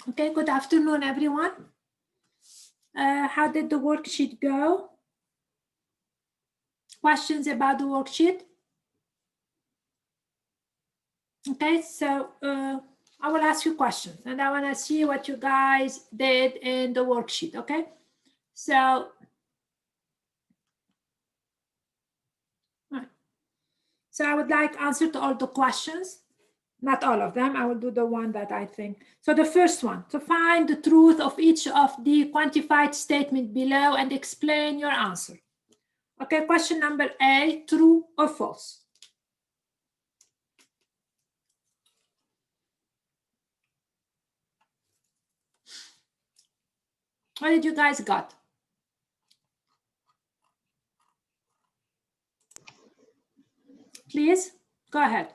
Okay, good afternoon, everyone. How did the worksheet go? Questions about the worksheet? Okay, so I will ask you questions and I want to see what you guys did in the worksheet, okay? So, I would like answer to all the questions. Not all of them, I will do the one that I think. So the first one, to find the truth of each of the quantified statement below and explain your answer. Okay, question number A, true or false? What did you guys got? Please, go ahead.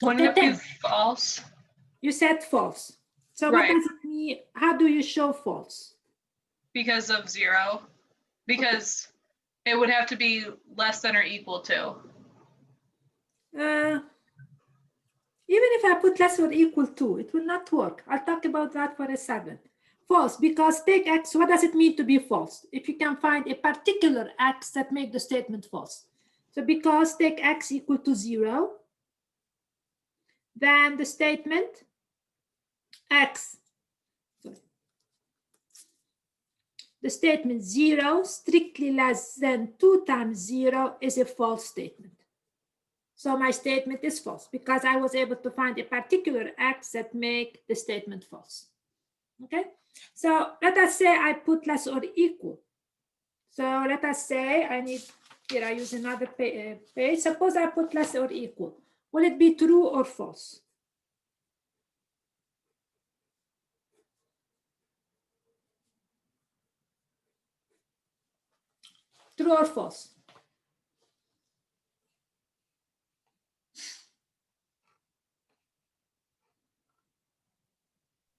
Wouldn't it be false? You said false. So right. What does it mean? How do you show false? Because of 0. Because it would have to be less than or equal to. Even if I put less or equal to, it will not work. I'll talk about that for a second. False, because take X, what does it mean to be false? If you can find a particular X that make the statement false. So because take X equal to 0, then the statement X, the statement 0 strictly less than 2 times 0 is a false statement. So my statement is false because I was able to find a particular X that make the statement false. Okay, so let us say I put less or equal. So let us say I need, here I use another page. Suppose I put less or equal. Will it be true or false? True or false?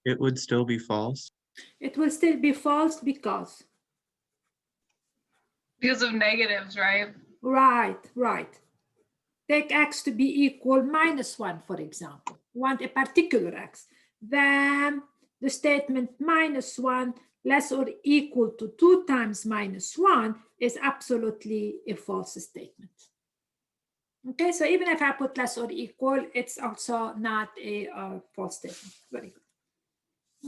It would still be false. It will still be false because of negatives, right? Right. Take X to be equal minus 1, for example. We want a particular X. Then the statement minus 1 less or equal to 2 times minus 1 is absolutely a false statement. Okay, so even if I put less or equal, it's also not a false statement. Very good.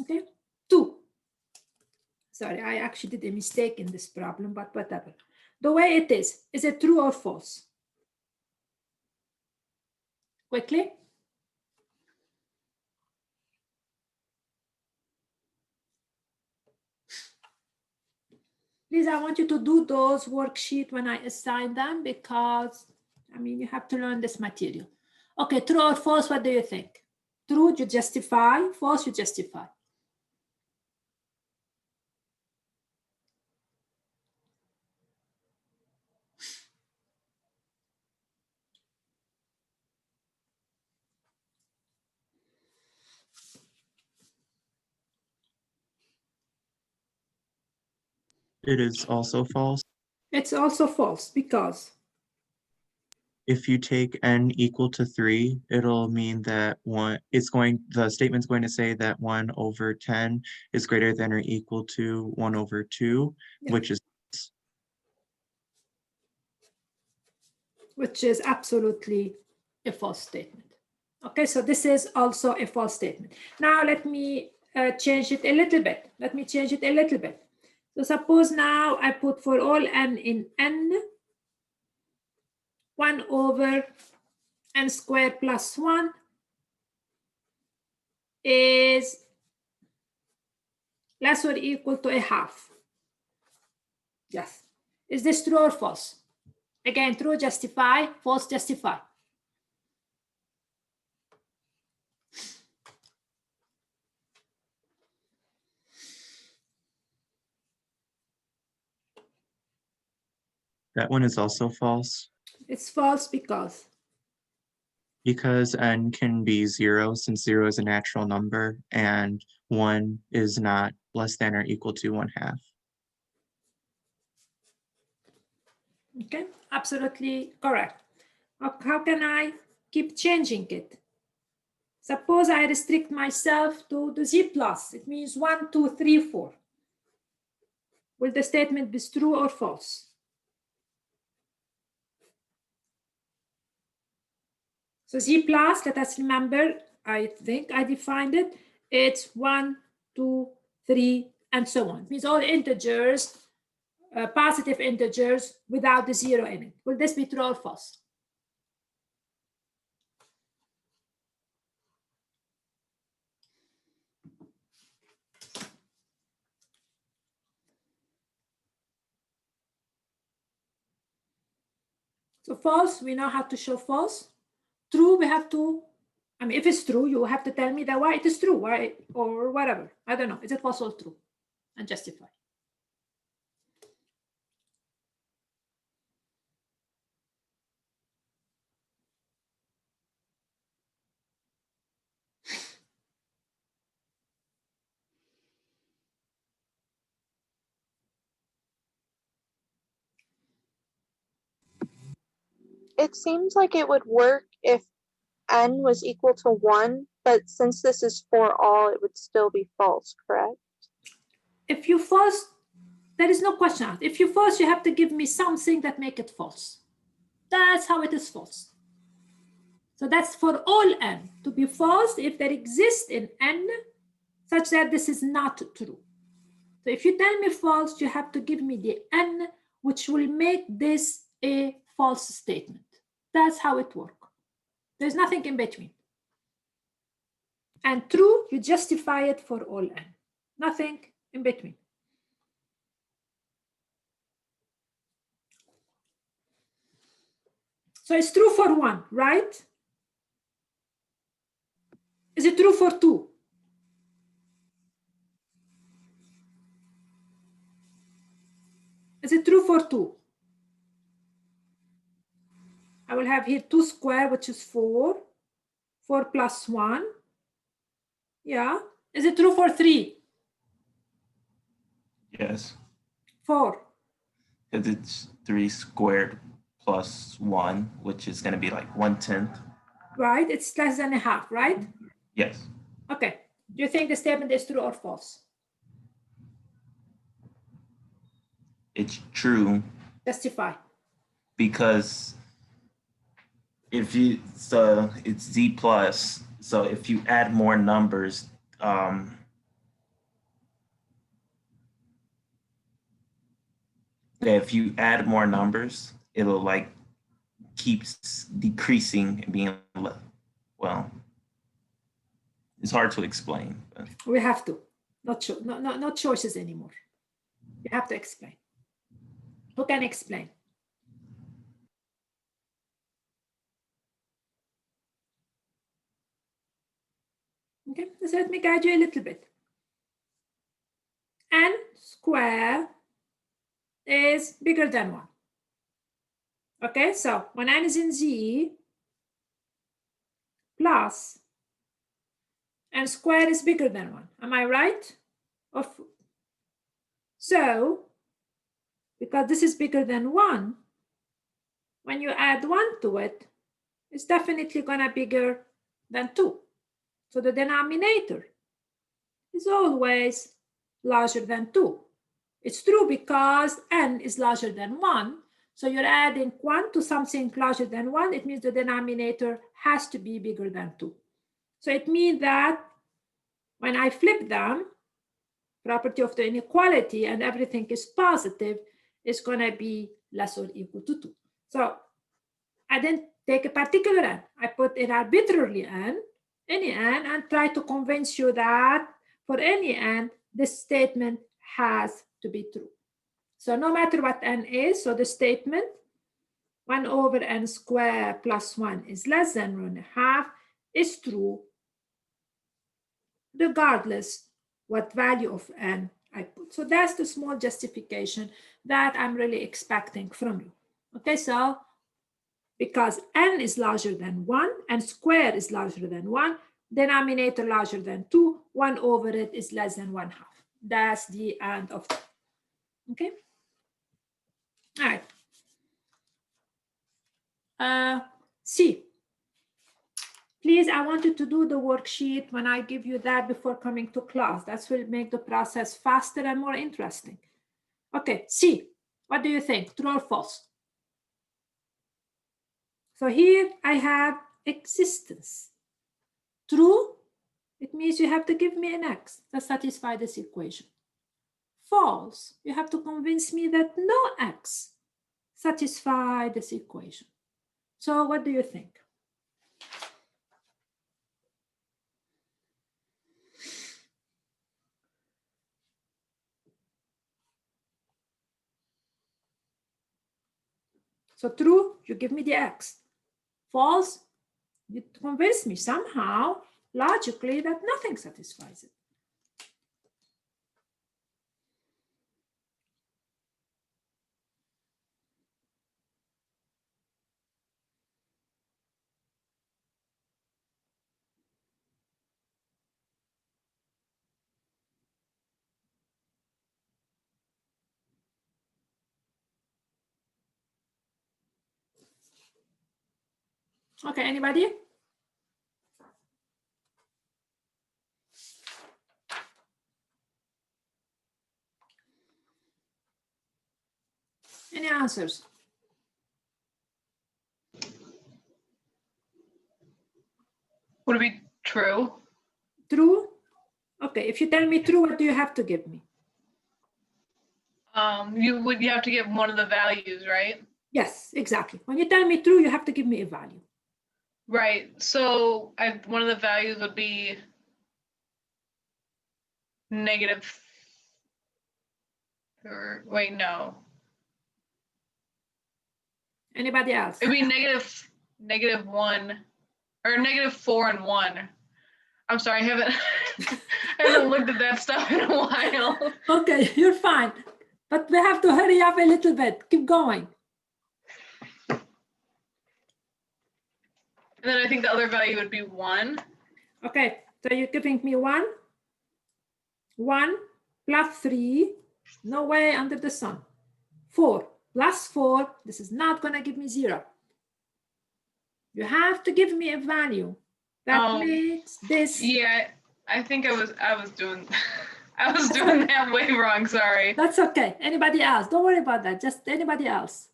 Okay, 2. Sorry, I actually did a mistake in this problem, but whatever. The way it is it true or false? Quickly. Please, I want you to do those worksheets when I assign them because, I mean, you have to learn this material. Okay, true or false, what do you think? True, you justify. False, you justify. It is also false. It's also false because If you take n equal to 3, it'll mean that the statement's going to say that 1 over 10 is greater than or equal to 1 over 2, yeah. which is absolutely a false statement. Okay, so this is also a false statement. Now let me change it a little bit. So suppose now I put for all n in n, 1 over n squared plus 1 is less or equal to a half. Yes. Is this true or false? Again, true, justify, false, justify. That one is also false. It's false because n can be 0 since 0 is a natural number and 1 is not less than or equal to 1/2. Okay, absolutely correct. How can I keep changing it? Suppose I restrict myself to the Z plus. It means 1, 2, 3, 4. Will the statement be true or false? So Z plus, let us remember, I think I defined it. It's 1, 2, 3, and so on. It means all integers, positive integers without the zero in it. Will this be true or false? So false, we know how to show false. True, we have to, I mean, if it's true, you have to tell me that why it is true, why, or whatever. I don't know. Is it false or true? And justify. It seems like it would work if n was equal to 1, but since this is for all, it would still be false, correct? If you false, there is no question. If you false, you have to give me something that make it false. That's how it is false. So that's for all n. To be false, if there exists in n such that this is not true. So if you tell me false, you have to give me the n which will make this a false statement. That's how it works. There's nothing in between. And true, you justify it for all n. Nothing in between. So it's true for 1, right? Is it true for 2? Is it true for 2? I will have here 2 squared, which is 4. 4 plus 1. Yeah. Is it true for 3? Yes, 4. because it's 3 squared plus 1, which is going to be like 1/10. Right? It's less than a half, right? Yes, Okay. Do you think the statement is true or false? it's true Justify. because if you, so it's Z plus, so if you add more numbers, if you add more numbers, it'll like keeps decreasing and being, well, it's hard to explain. But We have to. Not choices anymore. You have to explain. Who can explain? Okay, so let me guide you a little bit. N squared is bigger than 1. Okay, so when n is in Z, plus n squared is bigger than 1. Am I right? So, because this is bigger than 1, when you add 1 to it, it's definitely going to be bigger than 2. So the denominator is always larger than 2. It's true because n is larger than 1. So you're adding 1 to something larger than 1. It means the denominator has to be bigger than 2. So it means that when I flip them, property of the inequality and everything is positive, it's going to be less or equal to 2. So I didn't take a particular n. I put an arbitrarily n, any n, and try to convince you that for any n, this statement has to be true. So no matter what n is, so the statement 1 over n squared plus 1 is less than 1/2 is true, regardless what value of n I put. So that's the small justification that I'm really expecting from you. Okay, so because n is larger than 1, n squared is larger than 1, denominator larger than 2, 1 over it is less than 1/2. That's the end of that. Okay? All right. C. Please, I want you to do the worksheet when I give you that before coming to class. That will make the process faster and more interesting. Okay, C, what do you think? True or false? So here I have existence. True, it means you have to give me an X to satisfy this equation. False, you have to convince me that no X satisfy this equation. So what do you think? So true, you give me the X. False, you convince me somehow, logically, that nothing satisfies it. Okay, anybody? Any answers? Would it be true? True? Okay, if you tell me true, what do you have to give me? You have to get one of the values, right? Yes, exactly. When you tell me true, you have to give me a value. Right. So one of the values would be negative. Or wait, no. Anybody else? It'd be -1 or -4 and 1. I'm sorry, I haven't I haven't looked at that stuff in a while. Okay, you're fine. But we have to hurry up a little bit. Keep going. And then I think the other value would be 1. Okay, so you're giving me 1. 1 plus 3. No way under the sun. 4 plus 4. This is not going to give me 0. You have to give me a value that makes this. Yeah, I think I was doing I was doing that way wrong, sorry. That's okay. Anybody else? Don't worry about that. Just anybody else.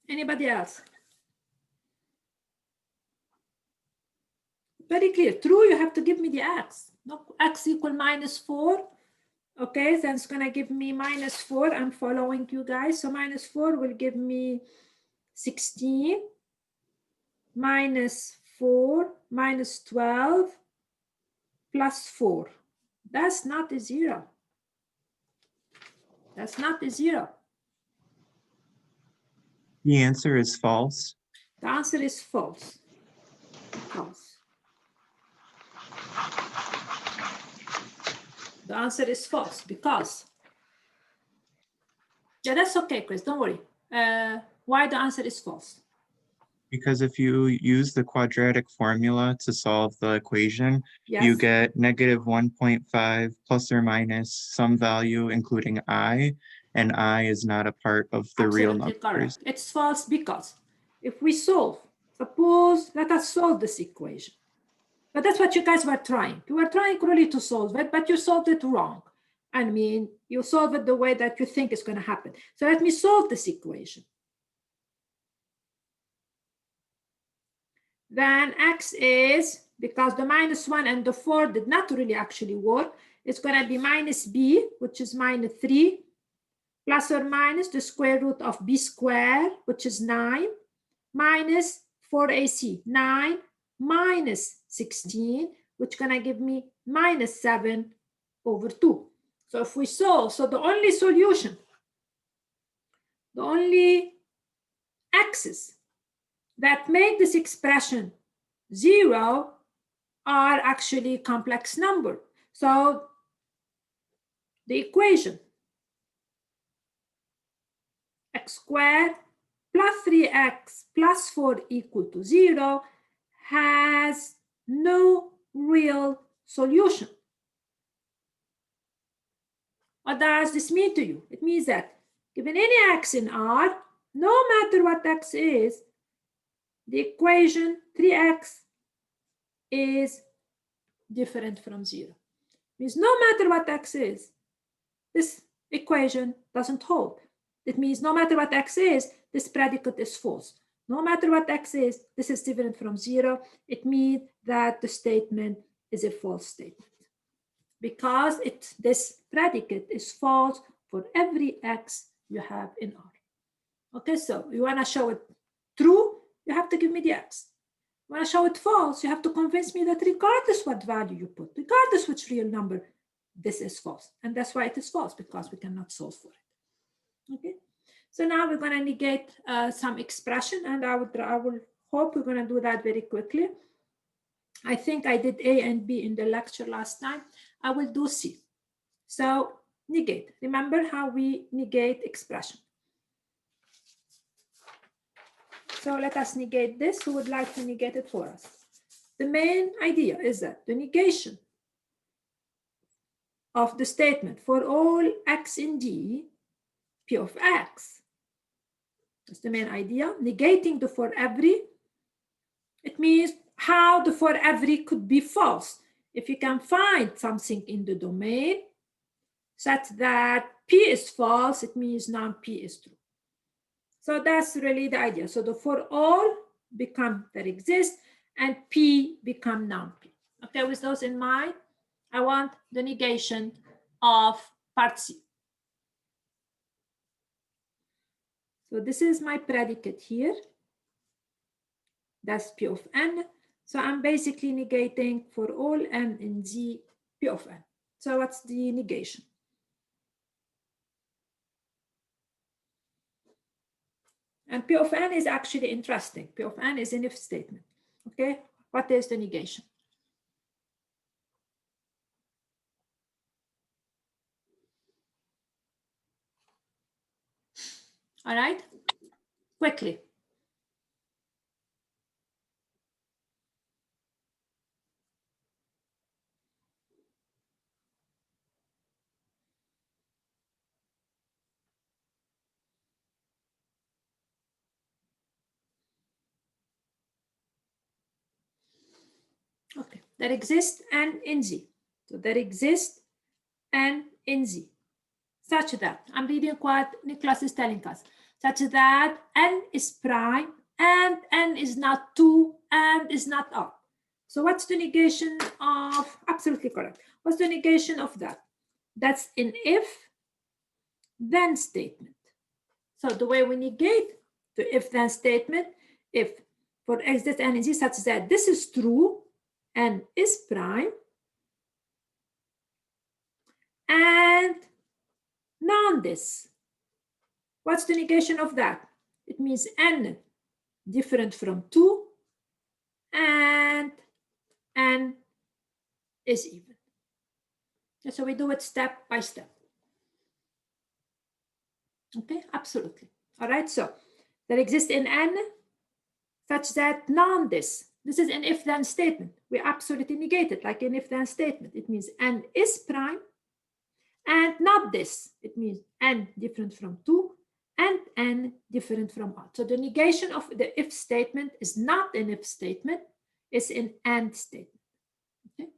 Anybody else? Very clear. True, you have to give me the X. No, X equal -4. Okay, then it's gonna give me -4. I'm following you guys. So -4 will give me 16. -4 -12 plus 4. That's not a 0. That's not a 0. The answer is false. The answer is false. False. The answer is false because, yeah, that's okay, Chris, don't worry. Why the answer is false? Because if you use the quadratic formula to solve the equation, Yes. you get -1.5 plus or minus some value, including I, and I is not a part of the real Absolutely numbers. correct. It's false because if we solve, suppose, let us solve this equation. But that's what you guys were trying. You were trying really to solve it, but you solved it wrong. I mean, you solve it the way that you think is going to happen. So let me solve this equation. Then X is, because the -1 and the 4 did not really actually work, it's going to be minus B, which is -3, plus or minus the square root of B squared, which is 9, minus 4AC, 9, minus 16, which is going to give me -7/2. So if we solve, so the only solution, the only x's that make this expression 0 are actually complex number. So the equation x squared plus 3x plus 4 equal to 0 has no real solution. What does this mean to you? It means that given any x in R, no matter what x is, the equation 3x is different from 0. Means no matter what x is, this equation doesn't hold. It means no matter what x is, this predicate is false. No matter what x is, this is different from 0. It means that the statement is a false statement because this predicate is false for every x you have in R. Okay, so you want to show it true, you have to give me the x. You want to show it false, you have to convince me that regardless what value you put, regardless which real number, this is false. And that's why it is false, because we cannot solve for it. Okay, so now we're going to negate some expression, and I will hope we're going to do that very quickly. I think I did A and B in the lecture last time. I will do C. So negate. Remember how we negate expression. So let us negate this. Who would like to negate it for us? The main idea is that the negation of the statement for all x in D, P of x, that's the main idea. Negating the for every, it means how the for every could be false. If you can find something in the domain such that P is false, it means non-P is true. So that's really the idea. So the for all become that exist and P become non-P. Okay, with those in mind, I want the negation of part C. So this is my predicate here. That's P of n. So I'm basically negating for all n in Z, P of n. So what's the negation? And P of n is actually interesting. P of n is an if statement. Okay, what is the negation? All right, quickly. Okay, there exists n in Z. So there exists n in Z, such that, I'm reading what Nicholas is telling us, such that n is prime and n is not 2 and is not R. So what's the negation of, absolutely correct. What's the negation of that? That's an if then statement. So the way we negate the if then statement, if for x that n in Z such that this is true, n is prime, and non this. What's the negation of that? It means n different from 2 and n is even. And so we do it step by step. Okay, absolutely. All right, so there exists in n such that non this. This is an if then statement. We absolutely negate it like an if then statement. It means n is prime and not this. It means n different from 2 and n different from R. So the negation of the if statement is not an if statement, it's an and statement. Okay.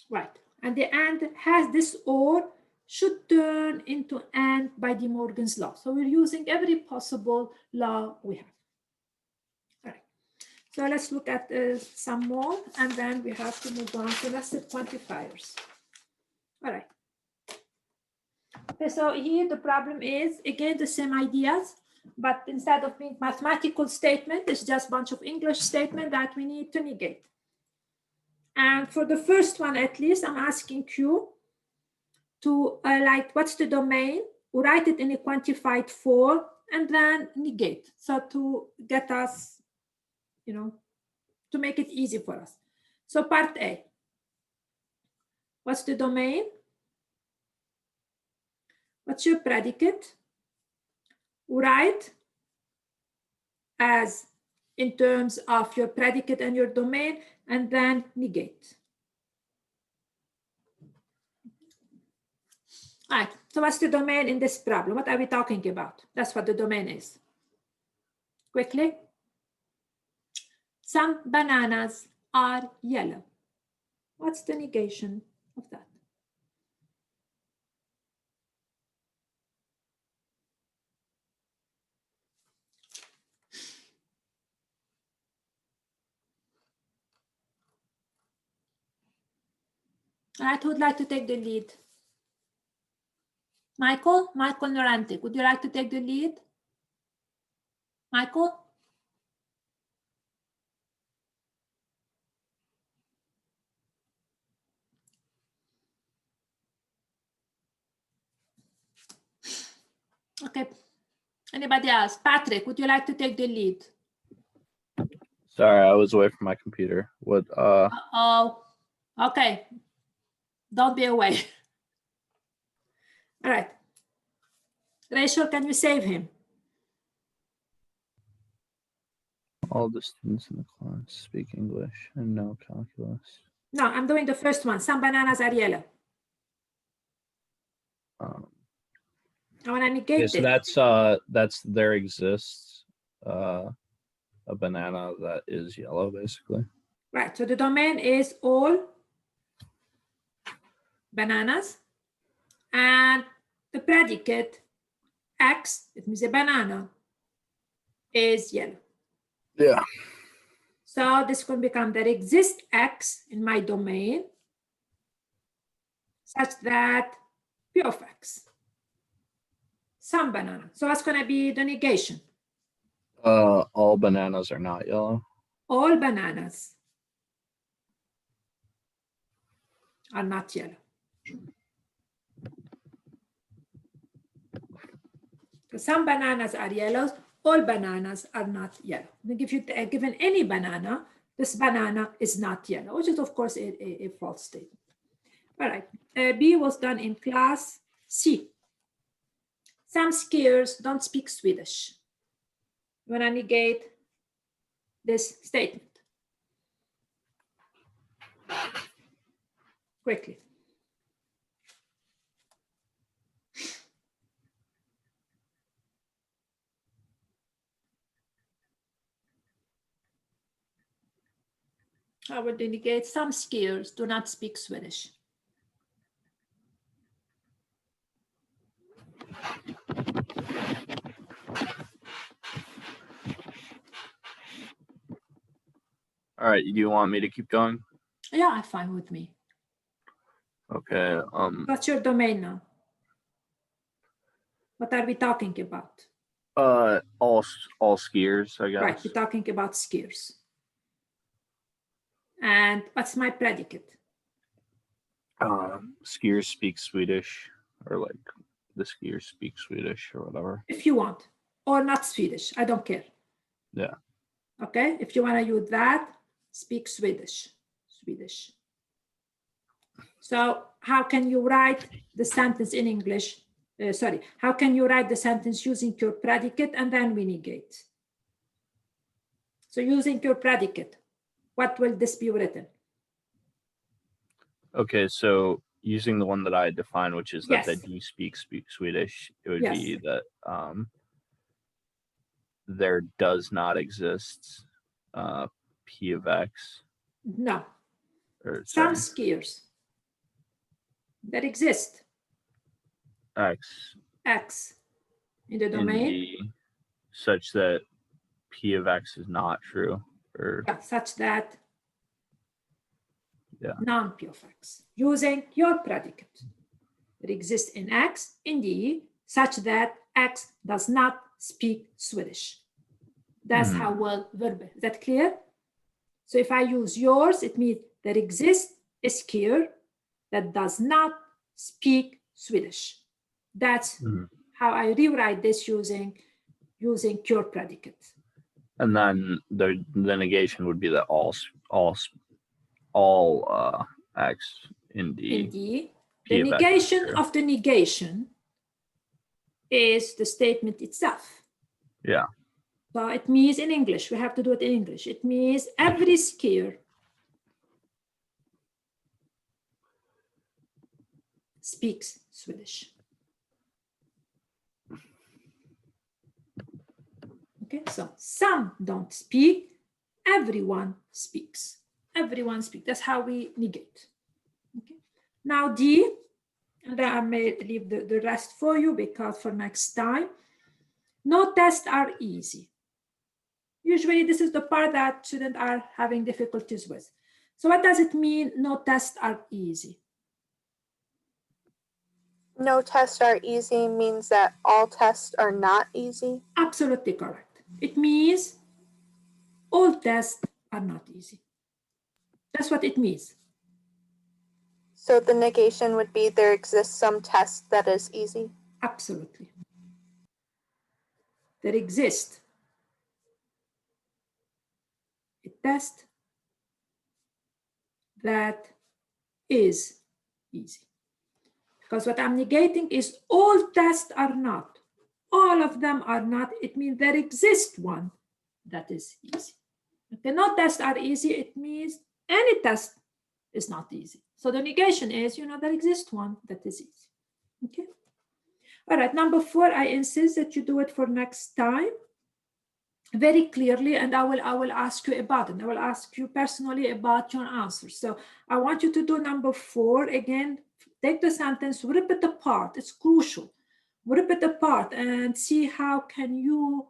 Right. And the and has this or should turn into and by De Morgan's law. So we're using every possible law we have. All right. So let's look at some more, and then we have to move on to nested quantifiers. All right. Okay, so here the problem is, again, the same ideas, but instead of being mathematical statement, it's just a bunch of English statement that we need to negate. And for the first one, at least, I'm asking you to like, what's the domain? We write it in a quantified form and then negate. So to get us, you know, to make it easy for us. So part A, what's the domain? What's your predicate? Write as in terms of your predicate and your domain, and then negate. All right, so what's the domain in this problem? What are we talking about? That's what the domain is. Quickly. Some bananas are yellow. What's the negation of that? All right, who would like to take the lead? Michael Norantic, would you like to take the lead? Michael? Okay. Anybody else? Patrick, would you like to take the lead? Sorry, I was away from my computer. What? Oh, okay. Don't be away. All right. Rachel, can you save him? All the students in the class speak English and know calculus. No, I'm doing the first one. Some bananas are yellow. I want to negate Okay, it. that's there exists a banana that is yellow, basically. Right. So the domain is all bananas, and the predicate X, it means a banana, is yellow. Yeah. So this can become there exists X in my domain such that P of X, some banana. So what's going to be the negation? All bananas are not yellow. All bananas are not yellow. So some bananas are yellow, all bananas are not yellow. If you given any banana, this banana is not yellow, which is of course a false statement. All right, B was done in class C. Some skiers don't speak Swedish. You want to negate this statement quickly. I would indicate some skiers do not speak Swedish. All right, do you want me to keep going? Yeah, fine with me. Okay. What's your domain now? What are we talking about? All skiers, I guess. Right, we're talking about skiers. And what's my predicate? Skiers speak Swedish, or like the skiers speak Swedish or whatever. If you want, or not Swedish, I don't care. Yeah. Okay, if you want to use that, speak Swedish. Swedish. So how can you write the sentence in English? How can you write the sentence using your predicate and then we negate? So using your predicate, what will this be written? Okay, so using the one that I defined, which is that Yes. they do speak Swedish, it would Yes. be that there does not exist P of X. No. Or Some sorry, skiers that exist X X in the in domain, D such that P of X is not true, or such that yeah. non-P of X, using your predicate that exists in X in D such that X does not speak Swedish. That's how well verb. Is that clear? So if I use yours, it means there exists a skier that does not speak Swedish. That's how I rewrite this using your predicate. And then the negation would be that all X in D. In D, P the of X is negation true. of the negation is the statement itself. Yeah. So it means in English, we have to do it in English. It means every skier speaks Swedish. so some don't speak, everyone speaks. Everyone speaks. That's how we negate. Okay. Now D, and then I may leave the rest for you because for next time. No tests are easy. Usually this is the part that students are having difficulties with. So what does it mean, no tests are easy? No tests are easy means that all tests are not easy. Absolutely correct. It means all tests are not easy. That's what it means. So the negation would be there exists some test that is easy. Absolutely. There exists a test that is easy. Because what I'm negating is all tests are not. All of them are not. It means there exists one that is easy. Okay, no tests are easy. It means any test is not easy. So the negation is, there exists one that is easy. Okay. All right, number 4, I insist that you do it for next time very clearly, and I will ask you about it. I will ask you personally about your answers. So I want you to do number 4 again. Take the sentence, rip it apart. It's crucial. Rip it apart and see how can you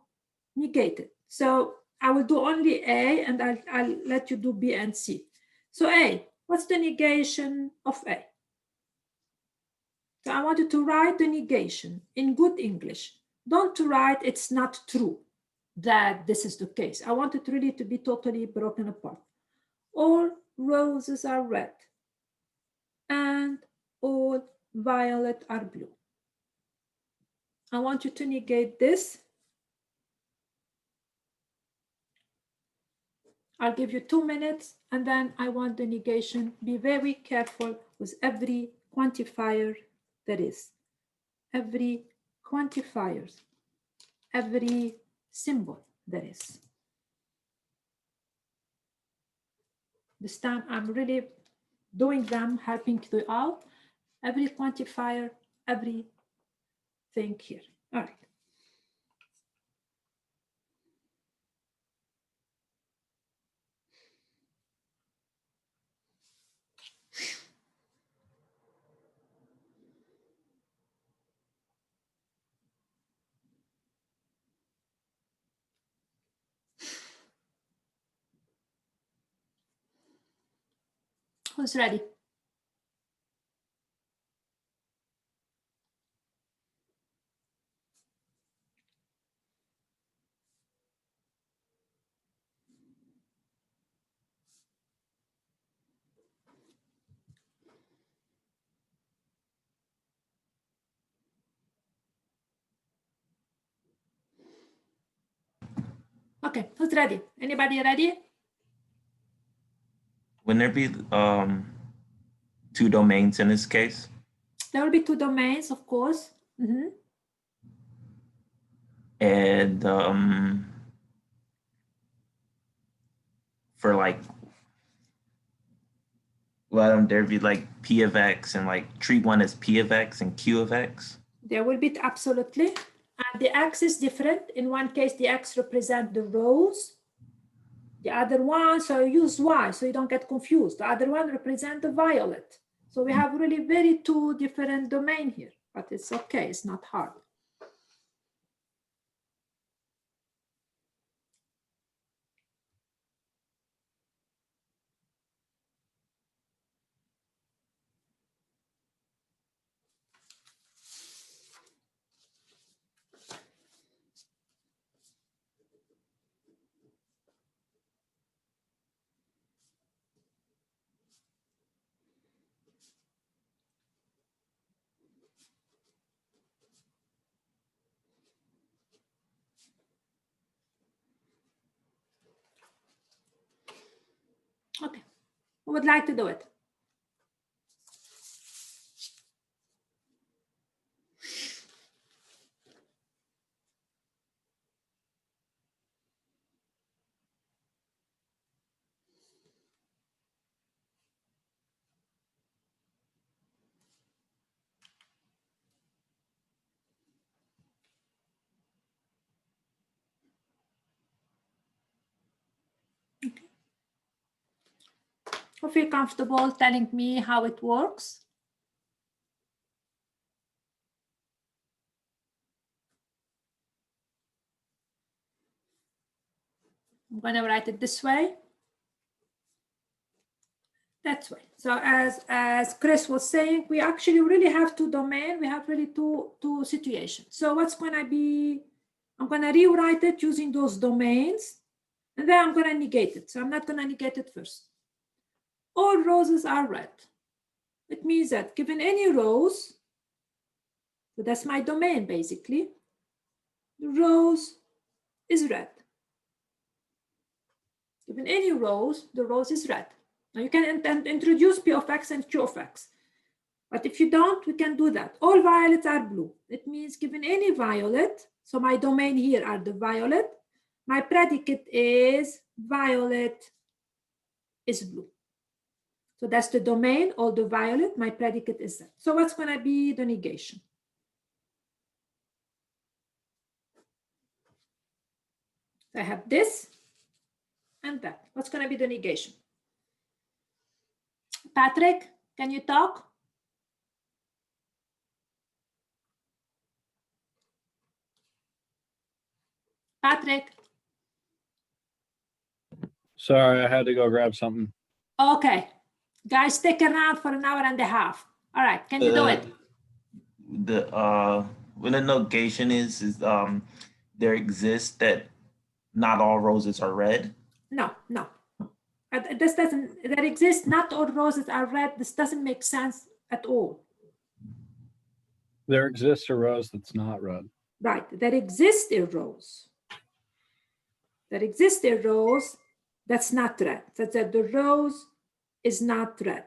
negate it. So I will do only A, and I'll let you do B and C. So A, what's the negation of A? So I want you to write the negation in good English. Don't write it's not true that this is the case. I want it really to be totally broken apart. All roses are red and all violet are blue. I want you to negate this. I'll give you 2 minutes, and then I want the negation. Be very careful with every quantifier there is. Every quantifier, every symbol there is. This time I'm really doing them, helping you out. Every quantifier, everything here. All right. Who's ready? Okay, who's ready? Anybody ready? Wouldn't there be 2 domains in this case? There will be 2 domains, of course. And for like, well, there'd be like P of X, and like treat one as P of X and Q of X. There will be, absolutely. And the X is different. In one case, the X represent the rows. The other one, so use Y so you don't get confused. The other one represent the violet. So we have really very 2 different domain here, but it's okay, it's not hard. Okay, who would like to do it? Who feel comfortable telling me how it works? I'm going to write it this way. That way. So as Chris was saying, we actually really have two domains. We have really two situations. So what's going to be, I'm going to rewrite it using those domains, and then I'm going to negate it. So I'm not going to negate it first. All roses are red. It means that given any rose, so that's my domain basically, the rose is red. Given any rose, the rose is red. Now you can introduce P of X and Q of X. But if you don't, we can do that. All violets are blue. It means given any violet, so my domain here are the violet, my predicate is violet is blue. So that's the domain, all the violet, my predicate is that. So what's going to be the negation? So I have this and that. What's going to be the negation? Patrick, can you talk? Patrick? Sorry, I had to go grab something. Okay. Guys, stick around for an hour and a half. All right, can you do it? When the negation is there exists that not all roses are red. No. This doesn't, there exists, not all roses are red. This doesn't make sense at all. There exists a rose that's not red. Right, there exists a rose. There exists a rose that's not red. That's that the rose is not red.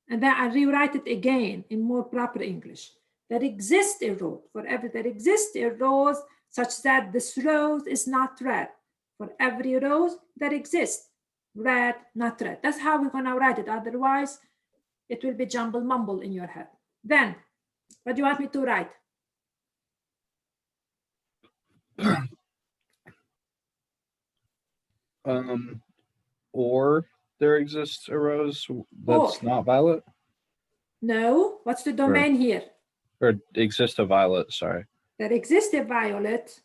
And then I rewrite it again in more proper English. There exists a rose. There exists a rose such that this rose is not red. For every rose that exists, red, not red. That's how we're going to write it. Otherwise, it will be jumble mumble in your head. Then, what do you want me to write? Or there exists a rose that's not violet? No, what's the domain here? Or exists a violet, sorry. There exists a violet.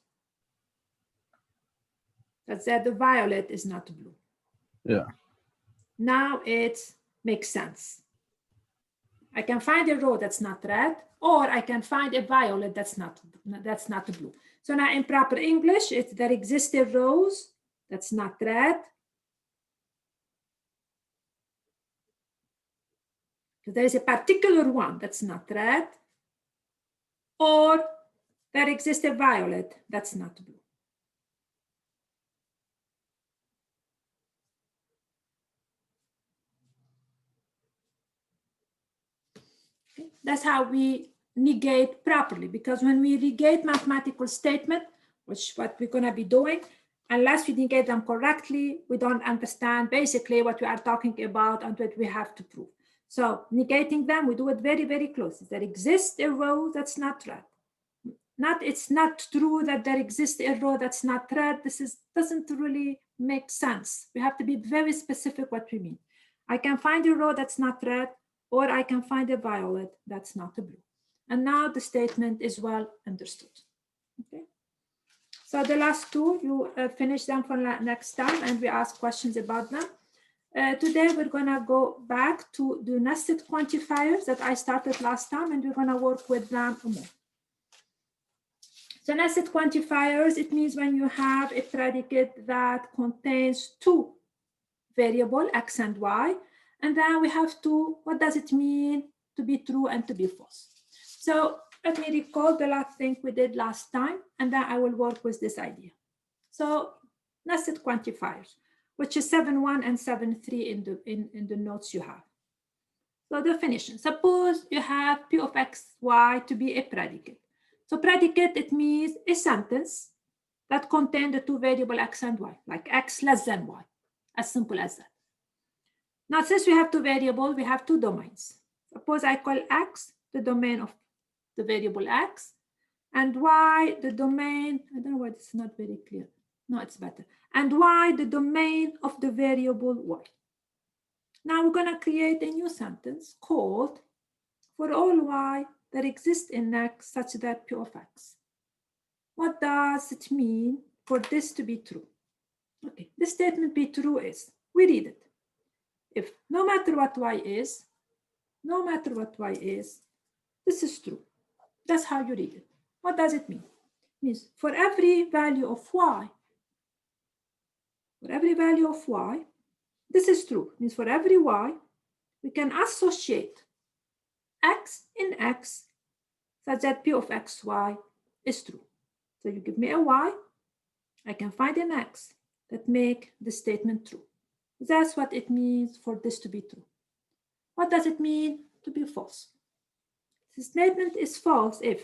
That's that the violet is not blue. Yeah. Now it makes sense. I can find a row that's not red, or I can find a violet that's not blue. So now in proper English, it's there exists a rose that's not red. So there is a particular one that's not red, or there exists a violet that's not blue. Okay. That's how we negate properly, because when we negate mathematical statement, which what we're going to be doing, unless we negate them correctly, we don't understand basically what we are talking about and what we have to prove. So negating them, we do it very, very closely. There exists a row that's not red. It's not true that there exists a row that's not red. Doesn't really make sense. We have to be very specific what we mean. I can find a row that's not red, or I can find a violet that's not a blue. And now the statement is well understood. Okay. So the last two, you finish them for next time, and we ask questions about them. Today, we're going to go back to the nested quantifiers that I started last time, and we're going to work with them more. So nested quantifiers, it means when you have a predicate that contains two variables, x and y, and then we have to, what does it mean to be true and to be false? So let me recall the last thing we did last time, and then I will work with this idea. So nested quantifiers, which is 7.1 and 7.3 in the notes you have. So definition, suppose you have P of X, Y to be a predicate. So predicate, it means a sentence that contains the two variables X and Y, like X less than Y, as simple as that. Now, since we have two variables, we have two domains. Suppose I call X the domain of the variable X, and Y the domain, I don't know why it's not very clear. No, it's better. And Y the domain of the variable Y. Now we're going to create a new sentence called for all y that exist in X such that P of X. What does it mean for this to be true? Okay, this statement be true is, we read it. If no matter what y is, no matter what y is, this is true. That's how you read it. What does it mean? It means for every value of y, this is true. It means for every y, we can associate x in x such that P of xy is true. So you give me a y, I can find an x that make the statement true. That's what it means for this to be true. What does it mean to be false? The statement is false if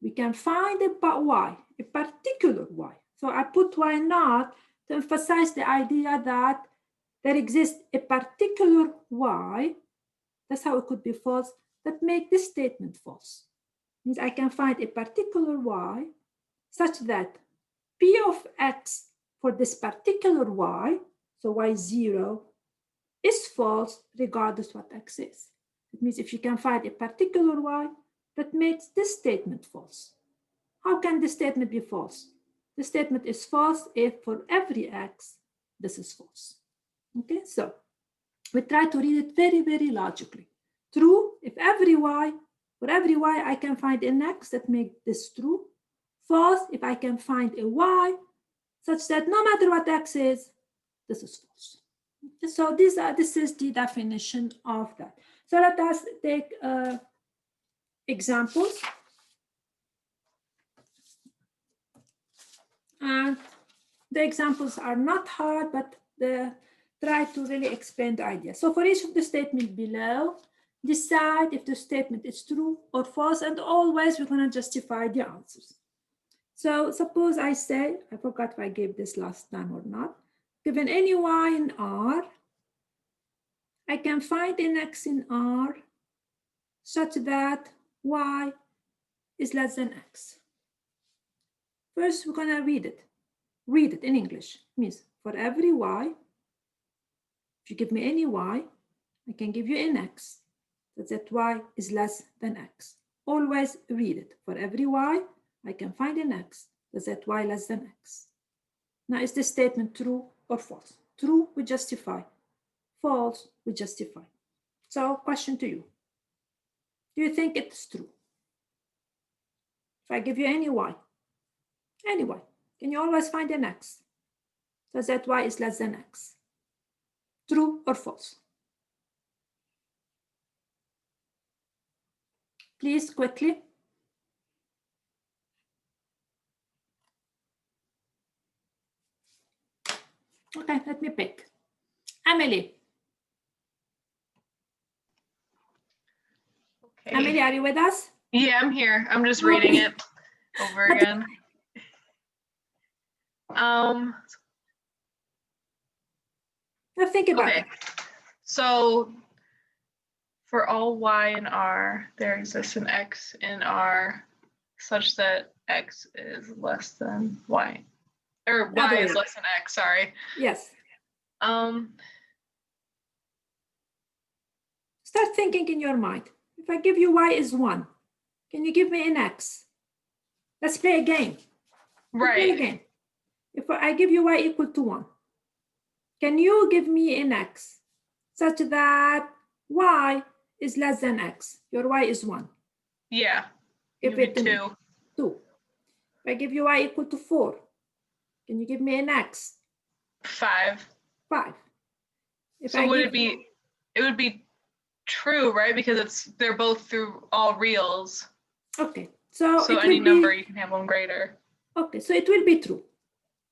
we can find a y, a particular y. So I put y not to emphasize the idea that there exists a particular y. That's how it could be false, that make this statement false. Means I can find a particular y such that P of x for this particular y, so y0, is false regardless what x is. It means if you can find a particular y that makes this statement false. How can this statement be false? The statement is false if for every x, this is false. Okay, so we try to read it very, very logically. True, if for every y, I can find an x that make this true. False, if I can find a y such that no matter what x is, this is false. So this is the definition of that. So let us take examples. And the examples are not hard, but try to really explain the idea. So for each of the statement below, decide if the statement is true or false, and always we're going to justify the answers. So suppose I say, I forgot if I gave this last time or not, given any y in R, I can find an x in R such that y is less than x. First, we're going to read it. Read it in English. It means for every y, if you give me any y, I can give you an x, such that y is less than x. Always read it. For every y, I can find an x, such that y less than x. Now, is this statement true or false? True, we justify. False, we justify. So, question to you. Do you think it's true? If I give you any y, can you always find an x? So that y is less than x. True or false? Please, quickly. Okay, let me pick. Emily. Okay. Emily, are you with us? Yeah, I'm here. I'm just reading it over again. Now think about Okay. it. So for all y in R, there exists an x in R such that x is less than y. Or y is less than x, sorry. Yes. Um, Start thinking in your mind. If I give you y is 1, can you give me an x? Let's play a game. right. Play a game. If I give you y equal to 1, can you give me an x such that y is less than x? Your y is 1. Yeah. Give Give it to me. 2. 2. If I give you y equal to 4, can you give me an x? 5. 5. If So I would give it be, it would be true, right? Because they're both through all reals. Okay. So it any will number, be, you can have one greater. okay, so it will be true.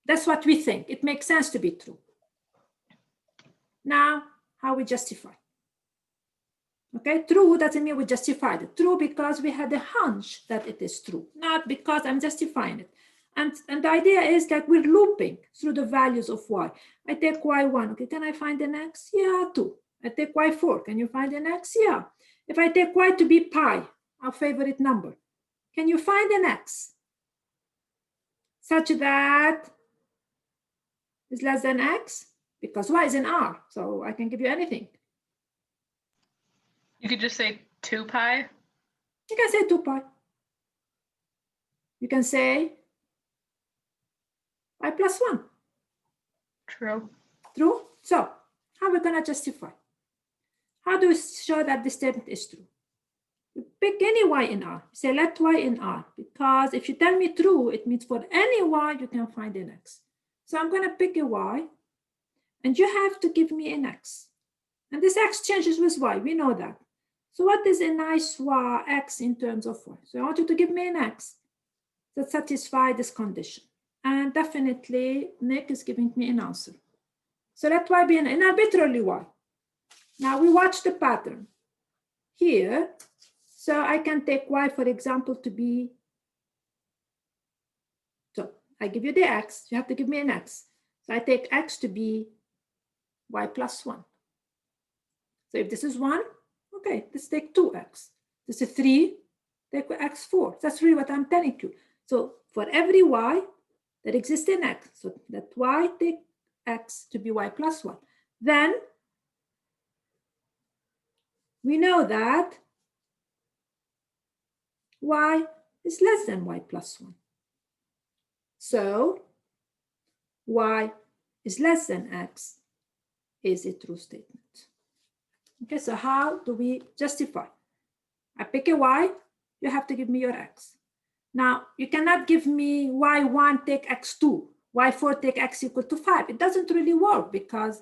That's what we think. It makes sense to be true. Now, how we justify? Okay, true doesn't mean we justified it. True because we had a hunch that it is true, not because I'm justifying it. And the idea is that we're looping through the values of y. I take y1, okay, can I find an x? Yeah, 2. I take y4, can you find an x? Yeah. If I take y to be pi, our favorite number, can you find an x such that is less than x? because y is in R, so I can give you anything. You could just say 2 pi. You can say 2 pi. You can say y plus 1. True. True? So how are we going to justify? How do we show that the statement is true? You pick any y in R. Say let y in R, because if you tell me true, it means for any y you can find an x. So I'm going to pick a y, and you have to give me an x. And this x changes with y, we know that. So what is a nice y, x in terms of y? So I want you to give me an x that satisfies this condition. And definitely Nick is giving me an answer. So let y be an arbitrarily y. Now we watch the pattern here. So I can take y, for example, to be, so I give you the x, you have to give me an x. So I take x to be y plus 1. So if this is 1, okay, let's take 2x. This is 3, take x4. That's really what I'm telling you. So for every y, there exists an x. So that y take x to be y plus 1. Then we know that y is less than y plus 1. So y is less than x is a true statement. Okay, so how do we justify? I pick a y, you have to give me your x. Now, you cannot give me y1 take x2, y4 take x equal to 5. It doesn't really work because,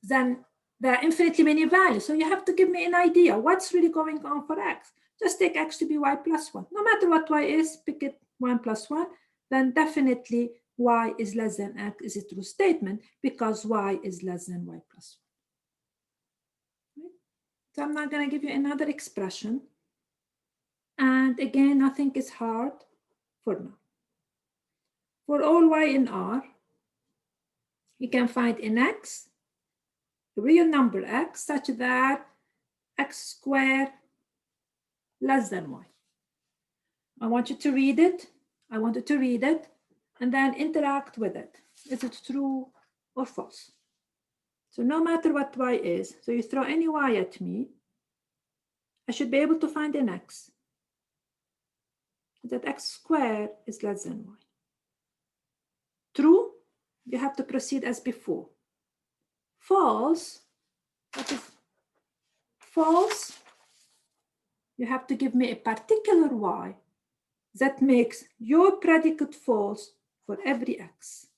then there are infinitely many values. So you have to give me an idea what's really going on for x. Just take x to be y plus 1. No matter what y is, pick it 1 plus 1, then definitely y is less than x is a true statement because y is less than y plus 1. Right? So I'm not going to give you another expression. And again, nothing is hard for now. For all y in R, you can find an x, a real number x, such that x squared less than y. I want you to read it. I want you to read it and then interact with it. Is it true or false? So no matter what y is, so you throw any y at me, I should be able to find an x. That x squared is less than y. True, you have to proceed as before. False, what is false? You have to give me a particular y that makes your predicate false for every x.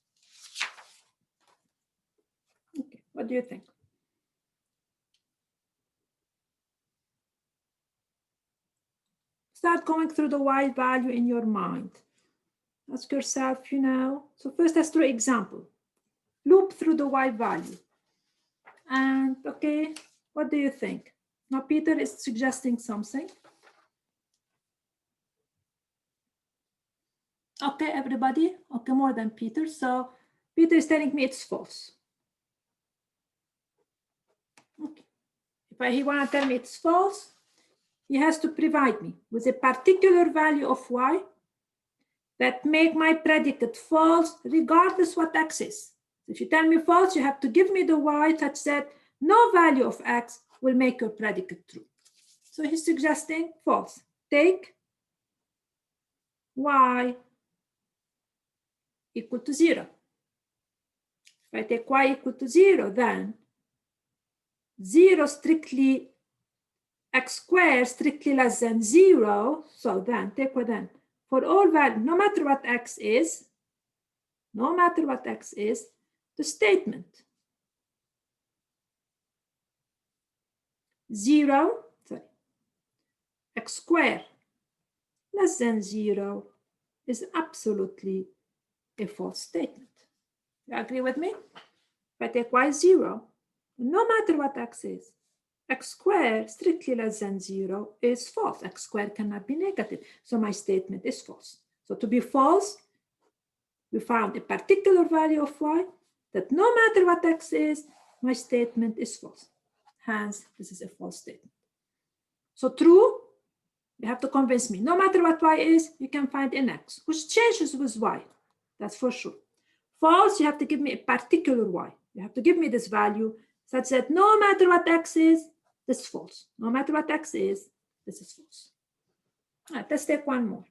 Okay, what do you think? Start going through the y value in your mind. Ask yourself, so first let's do an example. Loop through the y value. And okay, what do you think? Now Peter is suggesting something. Okay, everybody? Okay, more than Peter. So Peter is telling me it's false. Okay. If he want to tell me it's false, he has to provide me with a particular value of y that make my predicate false regardless what x is. If you tell me false, you have to give me the y such that no value of x will make your predicate true. So he's suggesting false. Take y equal to 0. If I take y equal to 0, then 0 strictly x squared strictly less than 0. So then take what then? For all values, no matter what x is, the statement x squared less than 0 is absolutely a false statement. You agree with me? If I take y 0, no matter what x is, x squared strictly less than 0 is false. X squared cannot be negative, so my statement is false. So to be false, we found a particular value of y that no matter what x is, my statement is false. Hence, this is a false statement. So true, you have to convince me. No matter what y is, you can find an x, which changes with y. That's for sure. False, you have to give me a particular y. You have to give me this value such that no matter what x is, this is false. No matter what x is, this is false. All right, let's take one more.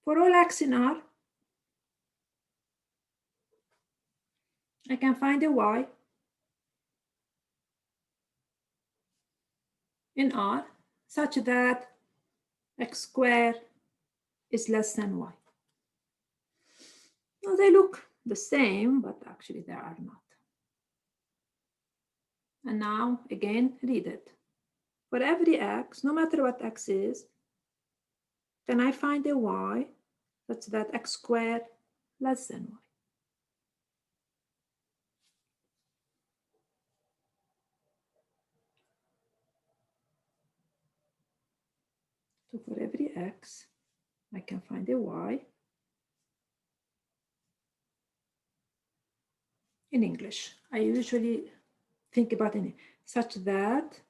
For all x in R, I can find a y in R such that x squared is less than y. Now they look the same, but actually they are not. And now again, read it. For every x, no matter what x is, then I find a y such that x squared less than y. So for every x, I can find a y in English. I usually think about it such that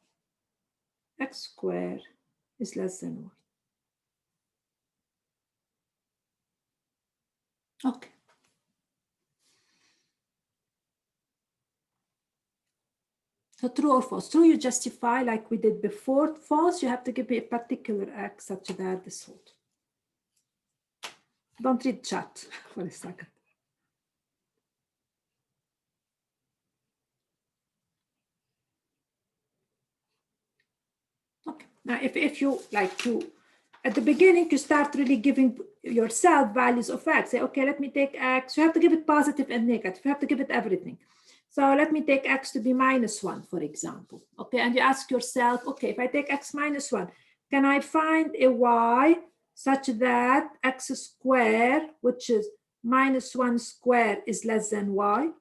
x squared is less than y. Okay. So true or false? True, you justify like we did before. False, you have to give me a particular x such that this holds. Don't read chat for a second. Okay, now if you like to, at the beginning, you start really giving yourself values of x. Say, okay, let me take x. You have to give it positive and negative. You have to give it everything. So let me take x to be -1, for example. Okay, and you ask yourself, okay, if I take x -1, can I find a y such that x squared, which is -1 squared, is less than y?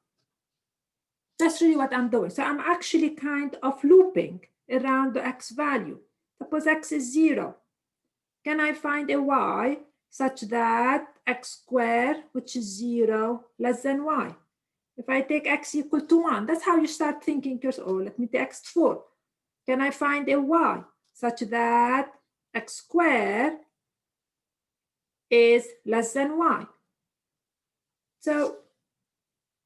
That's really what I'm doing. So I'm actually kind of looping around the x value. Suppose x is 0. Can I find a y such that x squared, which is 0, less than y? If I take x equal to 1, that's how you start thinking, oh, let me take x 4. Can I find a y such that x squared is less than y? So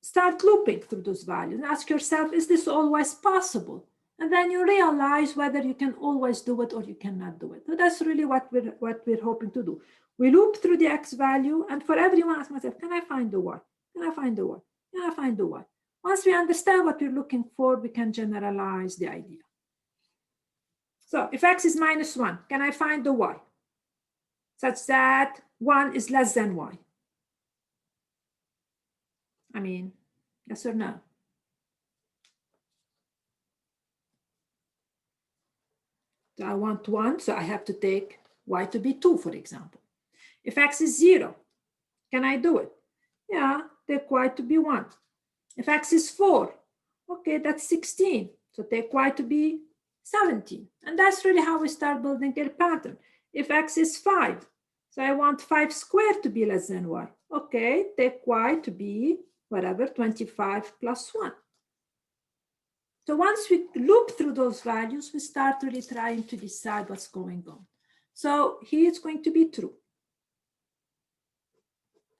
start looping through those values and ask yourself, is this always possible? And then you realize whether you can always do it or you cannot do it. So that's really what we're hoping to do. We loop through the x value, and for everyone, ask myself, can I find the y? Can I find the y? Can I find the y? Once we understand what we're looking for, we can generalize the idea. So if x is -1, can I find the y such that 1 is less than y? I mean, yes or no? So I want 1, so I have to take y to be 2, for example. If x is 0, can I do it? Yeah, take y to be 1. If x is 4, okay, that's 16. So take y to be 17. And that's really how we start building a pattern. If x is 5, so I want 5 squared to be less than y. Okay, take y to be whatever, 25 plus 1. So once we loop through those values, we start really trying to decide what's going on. So here it's going to be true.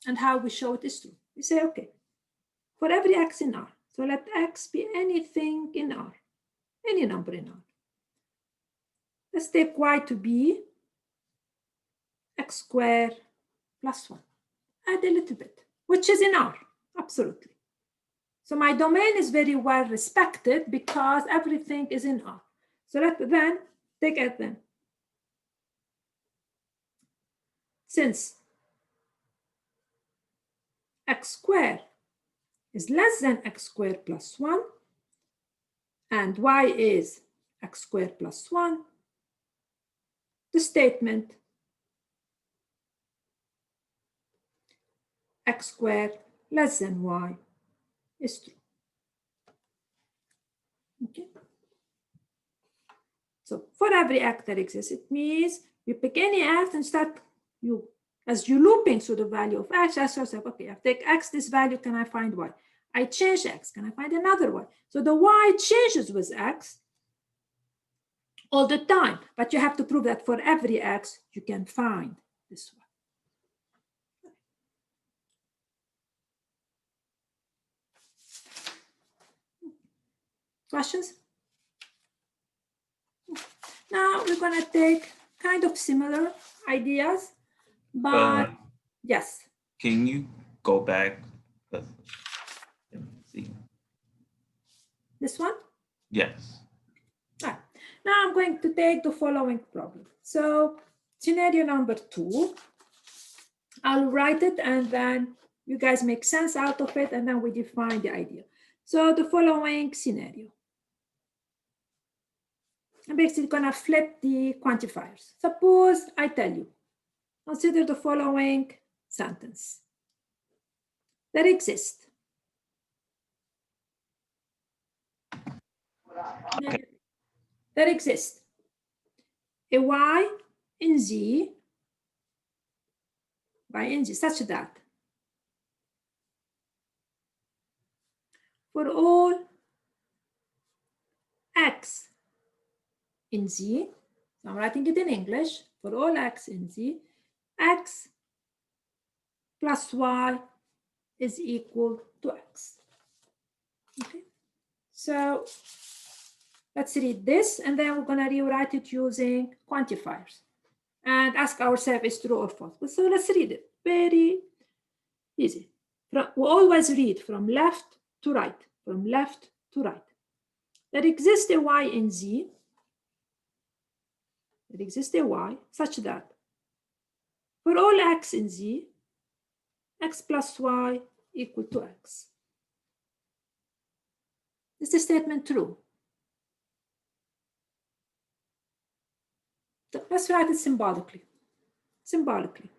And how we show it is true. We say, okay, for every x in R, so let x be anything in R, any number in R. Let's take y to be x squared plus 1. Add a little bit, which is in R, absolutely. So my domain is very well respected because everything is in R. So let's then take it then. Since x squared is less than x squared plus 1, and y is x squared plus 1, the statement x squared less than y is true. Okay. So for every x that exists, it means you pick any x and start, as you looping through the value of x, ask yourself, okay, I take x, this value, can I find y? I change x, can I find another y? So the y changes with x all the time, but you have to prove that for every x, you can find this one. Questions? Now we're gonna take kind of similar ideas, but yes. Can you go back? Let me see. This one? Yes. Right. Now I'm going to take the following problem. So scenario number 2, I'll write it and then you guys make sense out of it and then we define the idea. So the following scenario. I'm basically gonna flip the quantifiers. Suppose I tell you, consider the following sentence. There exists a y in z such that for all x in z, so I'm writing it in English, for all x in z, x plus y is equal to x. Okay, so let's read this and then we're gonna rewrite it using quantifiers and ask ourselves is true or false. So let's read it, very easy. We always read from left to right, from left to right. There exists a y in z, there exists a y such that for all x in z, x plus y equal to x. Is the statement true? Let's write it symbolically. Symbolically.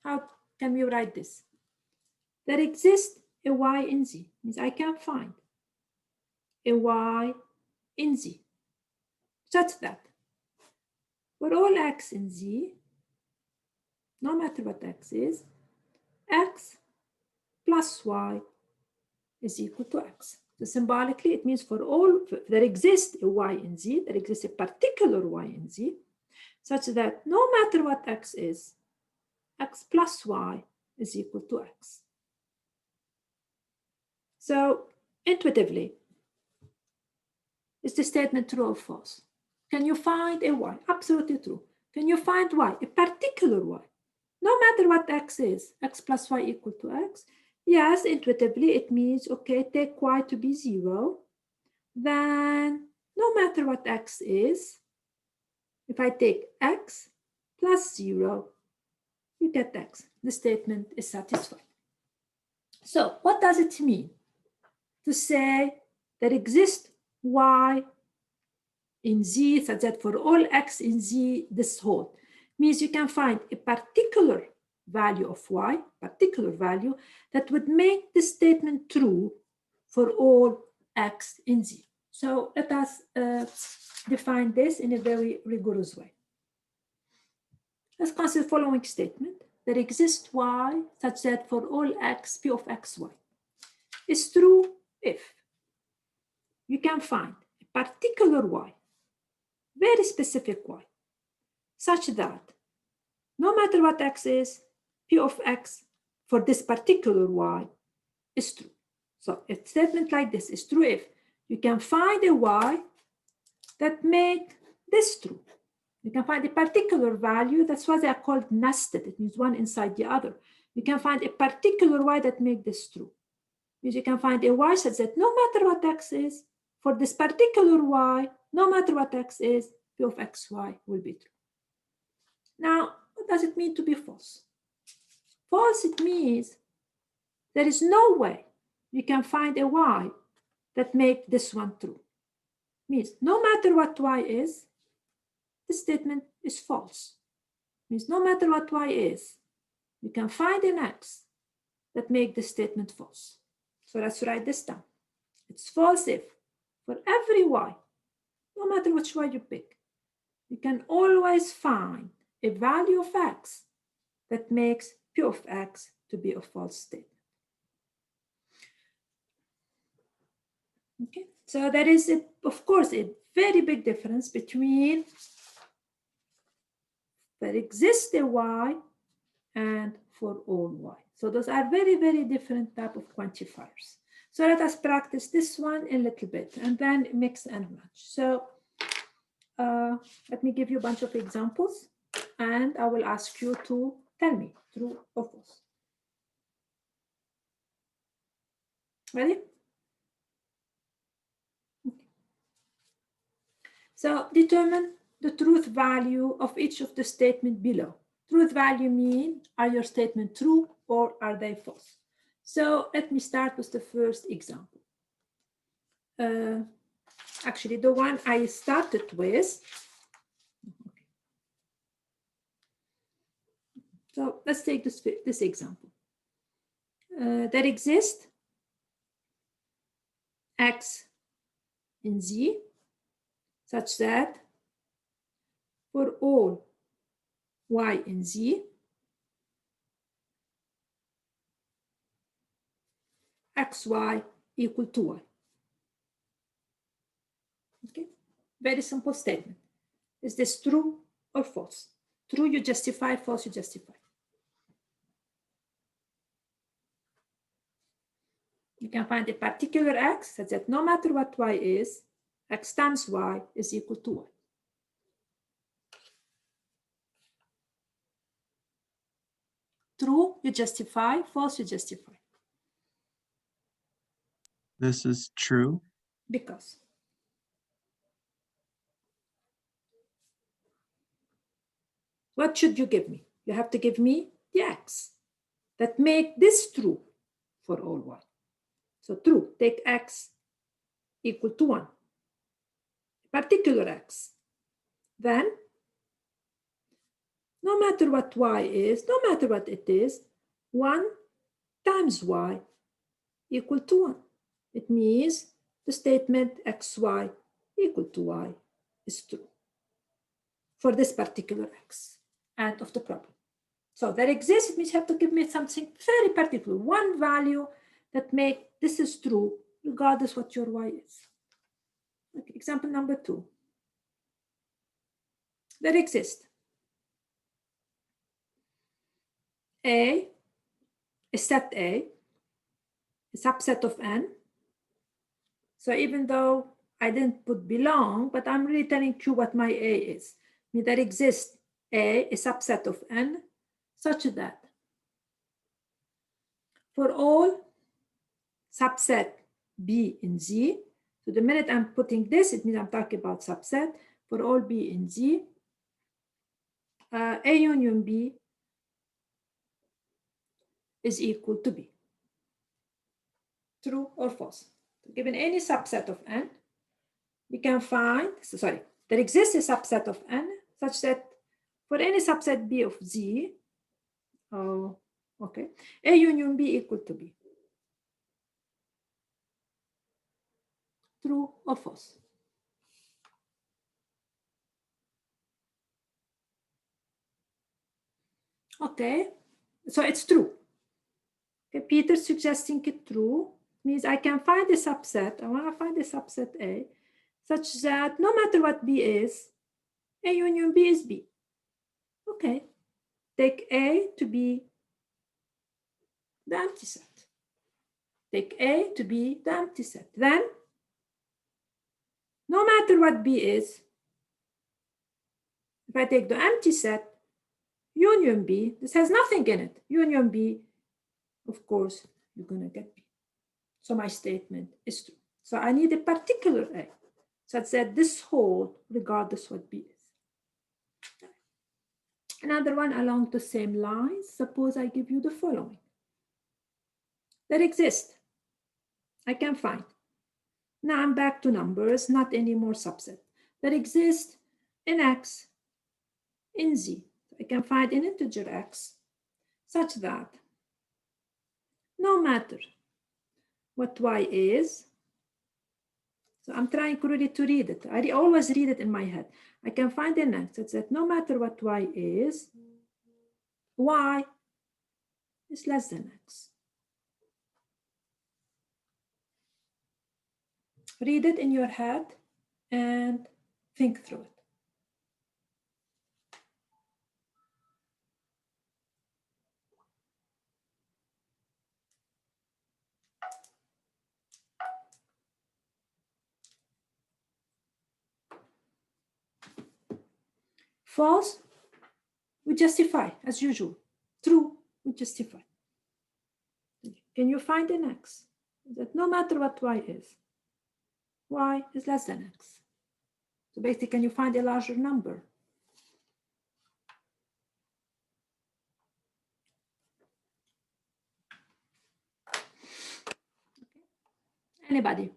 How can we write this? There exists a y in z, means I can find a y in z, such that for all x in z, no matter what x is, x plus y is equal to x. So symbolically, it means for all, there exists a y in z, there exists a particular y in z, such that no matter what x is, x plus y is equal to x. So intuitively, is the statement true or false? Can you find a y? Absolutely true. Can you find y, a particular y? No matter what x is, x plus y equal to x. Yes, intuitively, it means, okay, take y to be 0. Then no matter what x is, if I take x plus 0, you get x. The statement is satisfied. So what does it mean to say there exists y in z such that for all x in z this holds? Means you can find a particular value of y, particular value that would make the statement true for all x in z. So let us define this in a very rigorous way. Let's consider the following statement. There exists y such that for all x, p of xy is true if you can find a particular y, very specific y, such that no matter what x is, p of x for this particular y is true. So a statement like this is true if you can find a y that make this true. You can find a particular value, that's why they are called nested. It means one inside the other. You can find a particular y that make this true. Means you can find a y such that no matter what x is, for this particular y, no matter what x is, p of xy will be true. Now, what does it mean to be false? False, it means there is no way you can find a y that make this one true. Means no matter what y is, the statement is false. Means no matter what y is, you can find an x that make the statement false. So let's write this down. It's false if for every y, no matter which y you pick, you can always find a value of x that makes p of x to be a false statement. Okay, so there is, of course, a very big difference between there exists a y and for all y. So those are very, very different type of quantifiers. So let us practice this one a little bit and then mix and match. So let me give you a bunch of examples and I will ask you to tell me true or false. Ready? Okay. So determine the truth value of each of the statement below. Truth value mean, are your statement true or are they false? So let me start with the first example. Actually, the one I started with. So let's take this example. There exists X in Z such that for all Y in Z, XY equal to Y. Okay, very simple statement. Is this true or false? True, you justify, false, you justify. You can find a particular X such that no matter what Y is, X times Y is equal to Y. True, you justify, false, you justify. This is true. Because what should you give me? You have to give me the X that make this true for all Y. So true, take X equal to 1, particular X. Then, no matter what Y is, no matter what it is, 1 times Y equal to 1. It means the statement XY equal to Y is true for this particular X and of the problem. So there exists, it means you have to give me something very particular, one value that make this is true regardless what your Y is. Okay, example number 2. There exists A, set A, a subset of N. So even though I didn't put belong, but I'm really telling you what my A is. I mean, there exists a subset of N, such that for all subset B in Z, so the minute I'm putting this, it means I'm talking about subset. For all B in Z, A union B is equal to B. True or false? So given any subset of N, we can find, sorry, there exists a subset of N such that for any subset B of Z, okay, A union B equal to B. True or false? Okay, so it's true. Okay, Peter suggesting it true means I can find a subset. I want to find a subset A such that no matter what B is, A union B is B. Okay, take A to be the empty set. Take A to be the empty set. Then, no matter what B is, if I take the empty set, union B, this has nothing in it. Union B, of course, you're going to get B. So my statement is true. So I need a particular A such that this holds regardless what B is. Another one along the same lines. Suppose I give you the following. There exists. I can find. Now I'm back to numbers, not any more subset. There exists an X in Z. I can find an integer X such that no matter what Y is, so I'm trying really to read it. I always read it in my head. I can find an X such that no matter what Y is, Y is less than X. Read it in your head and think through it. False, we justify as usual. True, we justify. Can you find an x? That no matter what y is less than x. So basically, can you find a larger number? Anybody?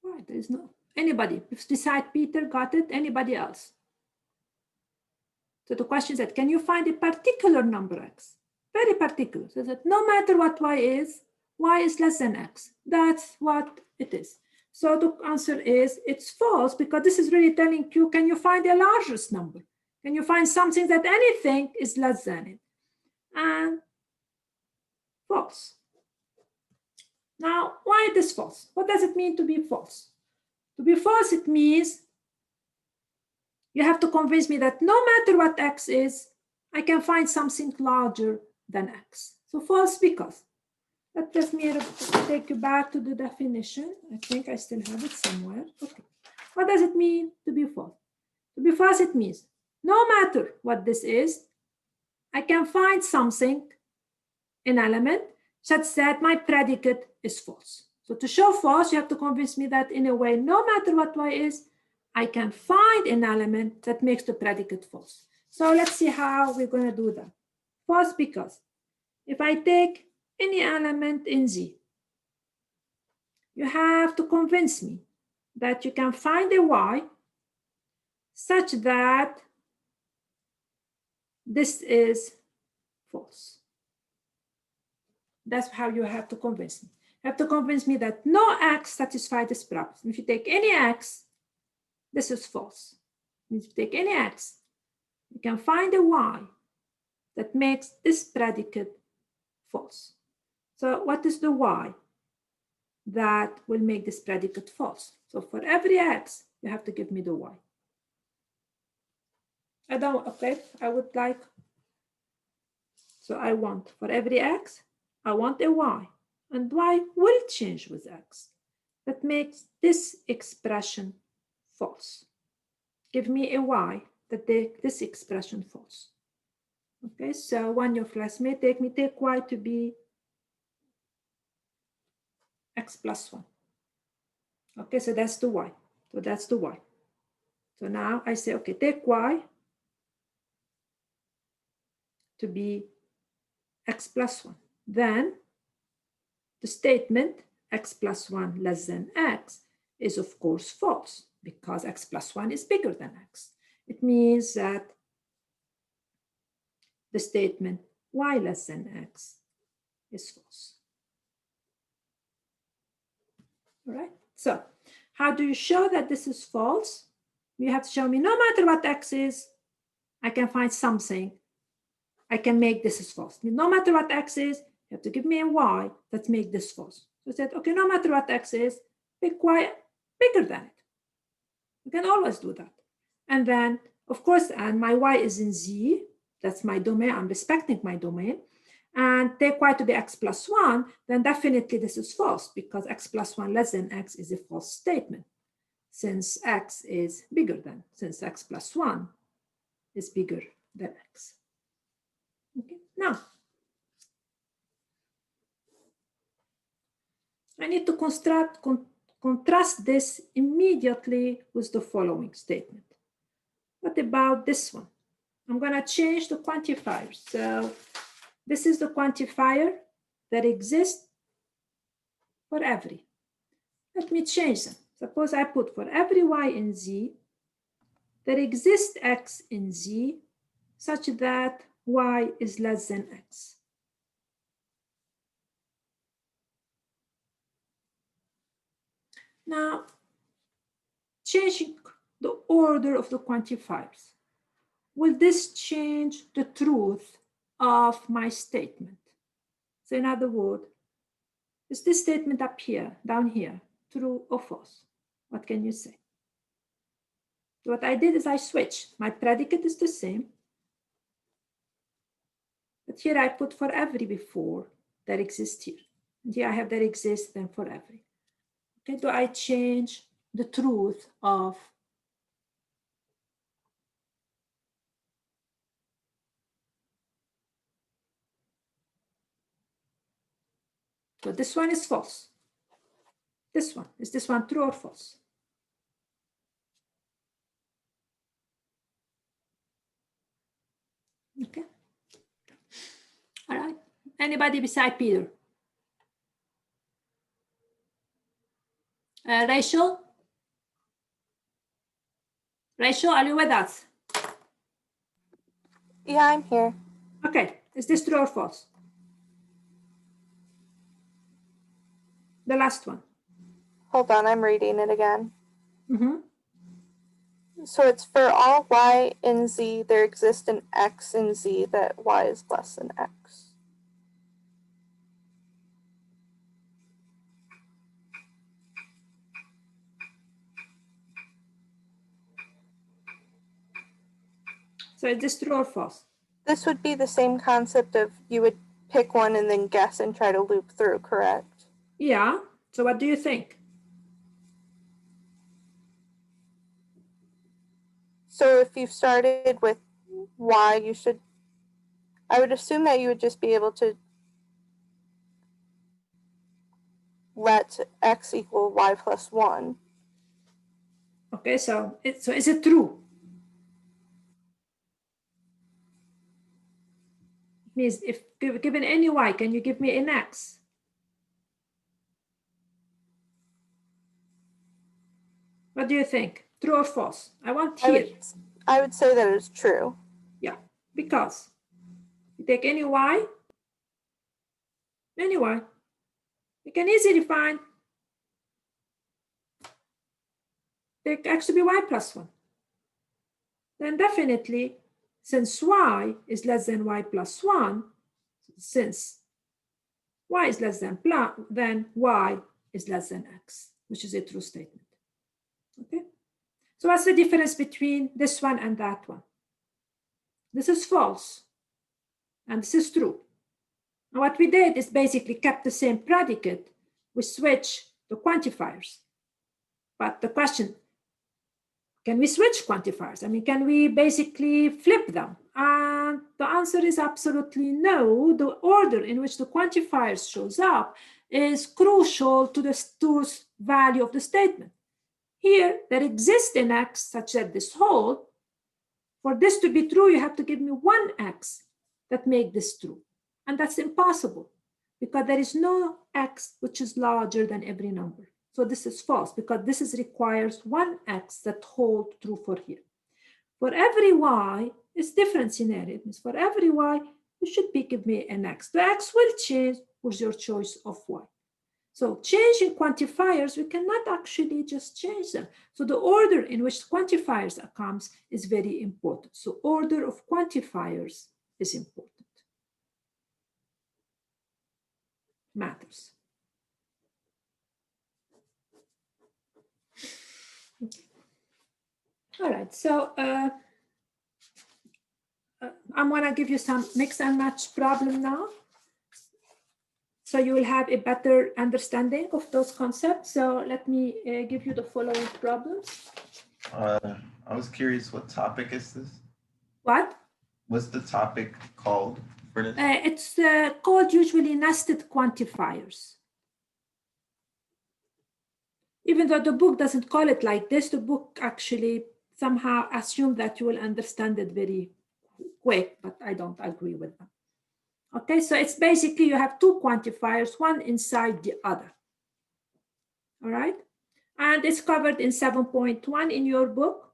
Right, there is no anybody. Beside Peter, got it? Anybody else? So the question is that, can you find a particular number x? Very particular, so that no matter what y is less than x. That's what it is. So the answer is it's false, because this is really telling you, can you find a largest number? Can you find something that anything is less than it? And false. Now, why is this false? What does it mean to be false? To be false, it means you have to convince me that no matter what x is, I can find something larger than x. So false because. Let me take you back to the definition. I think I still have it somewhere. Okay. What does it mean to be false? To be false, it means no matter what this is, I can find something, an element, such that my predicate is false. So to show false, you have to convince me that in a way, no matter what y is, I can find an element that makes the predicate false. So let's see how we're going to do that. False because if I take any element in Z, you have to convince me that you can find a y such that this is false. That's how you have to convince me. You have to convince me that no x satisfies this property. If you take any x, this is false. If you take any x, you can find a y that makes this predicate false. So what is the y that will make this predicate false? So for every x, you have to give me the y. I would like, so I want for every x, I want a y, and y will change with x. That makes this expression false. Give me a y that makes this expression false. Okay, so one of class may take y to be x plus 1. Okay, so that's the y. So that's the y. So now I say, okay, take y to be x plus 1. Then the statement x plus 1 less than x is of course false, because x plus 1 is bigger than x. It means that the statement y less than x is false. All right, so how do you show that this is false? You have to show me no matter what x is, I can find something. I can make this is false. No matter what x is, you have to give me a y that make this false. So I said, okay, no matter what x is, pick y bigger than it. You can always do that. And then, of course, and my y is in Z. That's my domain. I'm respecting my domain. And take y to be x plus 1, then definitely this is false, because x plus 1 less than x is a false statement, since x is bigger than, since x plus 1 is bigger than x. Okay, now I need to contrast this immediately with the following statement. What about this one? I'm going to change the quantifier. So this is the quantifier that exists for every. Let me change them. Suppose I put for every y in Z, there exists x in Z such that y is less than x. Now, changing the order of the quantifiers, will this change the truth of my statement? So in other words, is this statement up here, down here, true or false? What can you say? What I did is I switched. My predicate is the same, but here I put for every before that exists here. And here I have that exists then for every. Okay, do I change the truth of So this one is false. This one, is this one true or false? Okay. All right. Anybody beside Peter? Rachel? Rachel, are you with us? Yeah, I'm here. Okay, is this true or false? The last one. Hold on, I'm reading it again. Mm-hmm. So it's for all y in z, there exists an x in z that y is less than x. So is this true or false? This would be the same concept of you would pick one and then guess and try to loop through, correct? Yeah. So what do you think? So if you started with y, you should, I would assume that you would just be able to let x equal y plus 1. Okay, so is it true? It means if given any y, can you give me an x? What do you think? True or false? I want here. I would say that it's true. Yeah, because you take any y, you can easily find take x to be y plus 1. Then definitely, since y is less than y plus 1, since y is less than then y is less than x, which is a true statement. Okay, so what's the difference between this one and that one? This is false, and this is true. And what we did is basically kept the same predicate. We switch the quantifiers. But the question, can we switch quantifiers? I mean, can we basically flip them? And the answer is absolutely no. The order in which the quantifiers shows up is crucial to the value of the statement. Here, there exists an x such that this holds. For this to be true, you have to give me one x that make this true. And that's impossible because there is no x which is larger than every number. So this is false because this requires one x that hold true for here. For every y, it's different scenario. It means for every y, you should be give me an x. The x will change with your choice of y. So changing quantifiers, we cannot actually just change them. So the order in which quantifiers comes is very important. So order of quantifiers is important. Matters. Okay. All right, so I'm gonna give you some mix and match problem now. So you will have a better understanding of those concepts. So let me give you the following problems. I was curious, what topic is this? What? What's the topic called for this? It's called usually nested quantifiers. Even though the book doesn't call it like this, the book actually somehow assumed that you will understand it very quick, but I don't agree with them. Okay, so it's basically you have two quantifiers, one inside the other. All right, and it's covered in 7.1 in your book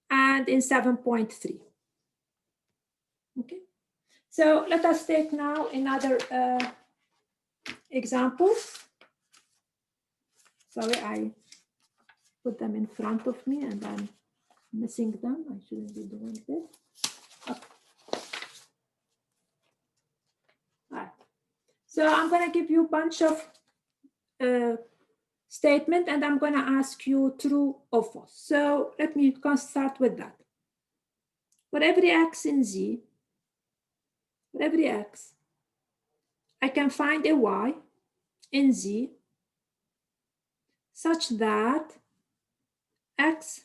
and in 7.3. Okay, so let us take now another example. Sorry, I put them in front of me and I'm missing them. I shouldn't be doing this. Okay. All right. So I'm going to give you a bunch of statements and I'm going to ask you true or false. So let me start with that. For every x in z, for every x, I can find a y in z such that x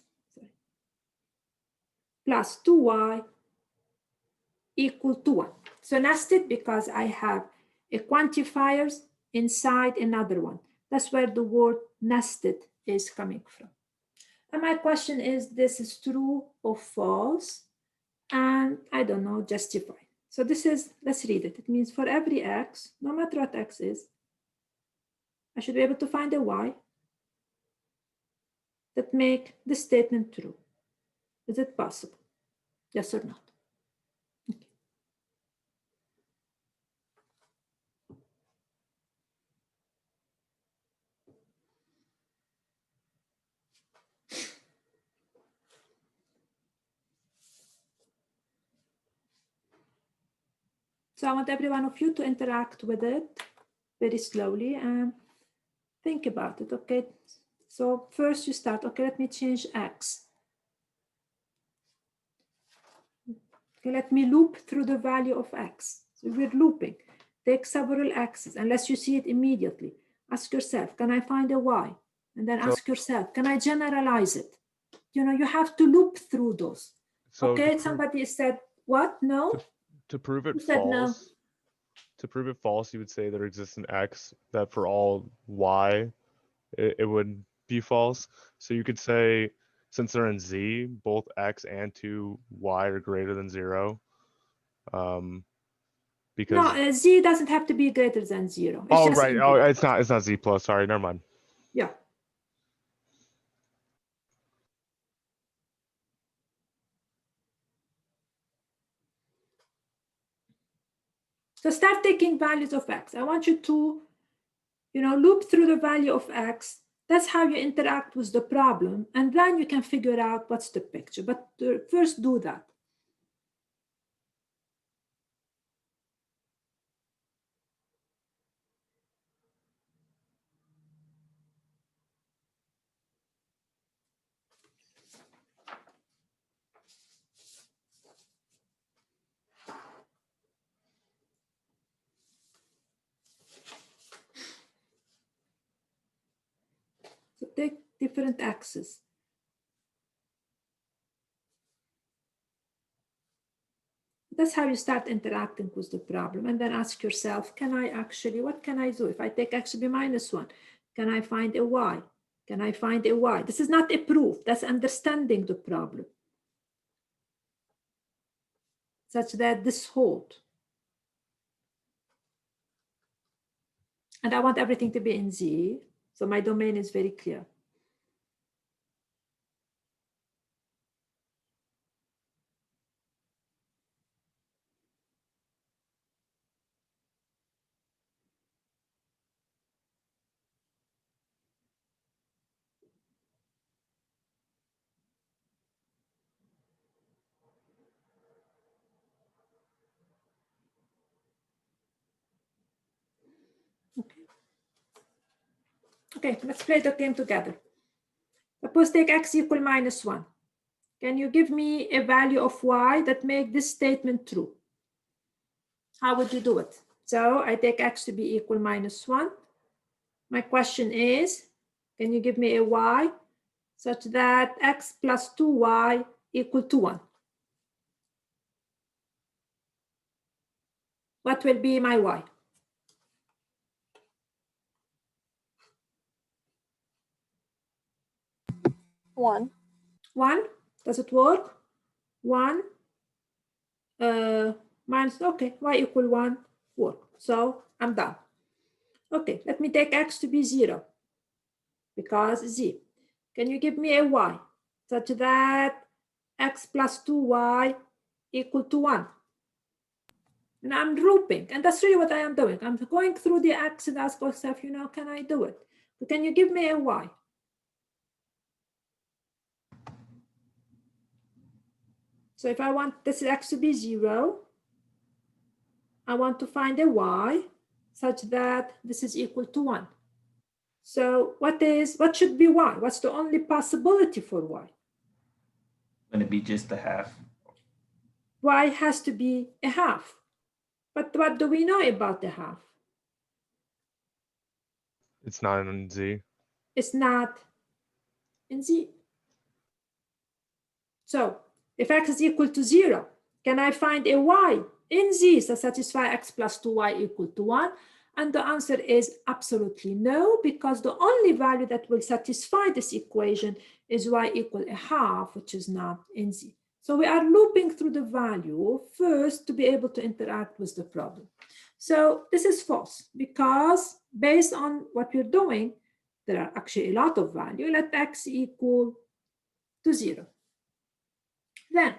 plus 2y equal to 1. So nested because I have a quantifiers inside another one. That's where the word nested is coming from. And my question is, this is true or false? And I don't know, justify. So this is, let's read it. It means for every x, no matter what x is, I should be able to find a y that make this statement true. Is it possible? Yes or not? Okay. So I want every one of you to interact with it very slowly and think about it, okay? So first you start, okay, let me change x. Okay, let me loop through the value of x. So we're looping. Take several x's, unless you see it immediately. Ask yourself, can I find a y? And then ask yourself, can I generalize it? You know, you have to loop through those. So Okay, somebody said, what? No? to prove it Who said no? false, to prove it false, you would say there exists an x that for all y, it would be false. So you could say, since they're in Z, both x and 2y are greater than 0. Because No, z doesn't have to be greater than 0. It's oh just right, oh it's not Z plus. Sorry, never mind. yeah. So start taking values of x. I want you to, you know, loop through the value of x. That's how you interact with the problem. And then you can figure out what's the picture. But first do that. So take different axes. That's how you start interacting with the problem. And then ask yourself, can I actually, what can I do? If I take x to be minus 1, can I find a y? Can I find a y? This is not a proof. That's understanding the problem, such that this hold. And I want everything to be in Z. So my domain is very clear. Okay. Okay, let's play the game together. Suppose take x equal minus 1. Can you give me a value of y that make this statement true? How would you do it? So I take x to be equal minus 1. My question is, can you give me a y such that x plus 2y equal to 1? What will be my y? 1. 1? Does it work? 1 minus, okay, y equal 1 work. So I'm done. Okay, let me take x to be 0 because z. Can you give me a y such that x plus 2y equal to 1? And I'm looping, and that's really what I am doing. I'm going through the x and ask myself, you know, can I do it? But can you give me a y? So if I want this x to be 0, I want to find a y such that this is equal to 1. So what should be y? What's the only possibility for y? Going to be just a half. Y has to be a half. But what do we know about the half? It's not in Z. It's not in Z. So if x is equal to 0, can I find a y in Z to satisfy x plus 2y equal to 1? And the answer is absolutely no, because the only value that will satisfy this equation is y equal a half, which is not in Z. So we are looping through the value first to be able to interact with the problem. So this is false, because based on what we're doing, there are actually a lot of value. Let x equal to 0. Then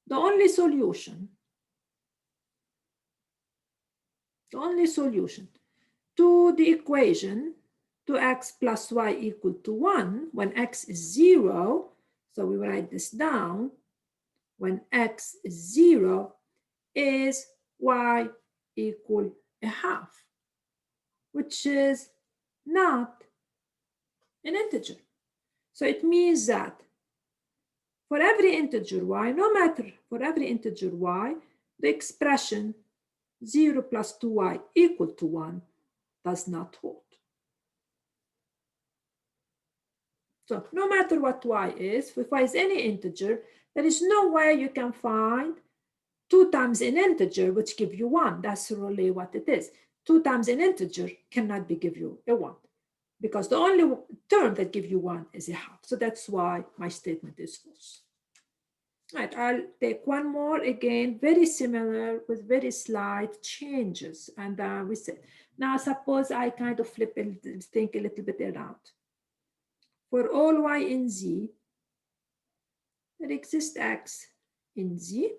the only solution to the equation 2x plus y equal to 1 when x is 0, so we write this down, when x is 0 is y equal a half, which is not an integer. So it means that for every integer y, no matter for every integer y, the expression 0 plus 2y equal to 1 does not hold. So no matter what y is, if y is any integer, there is no way you can find 2 times an integer which give you 1. That's really what it is. 2 times an integer cannot be give you a 1, because the only term that give you 1 is a half. So that's why my statement is false. All right, I'll take one more, again, very similar with very slight changes. And we said, now suppose I kind of flip and think a little bit around. For all y in Z, there exists x in Z,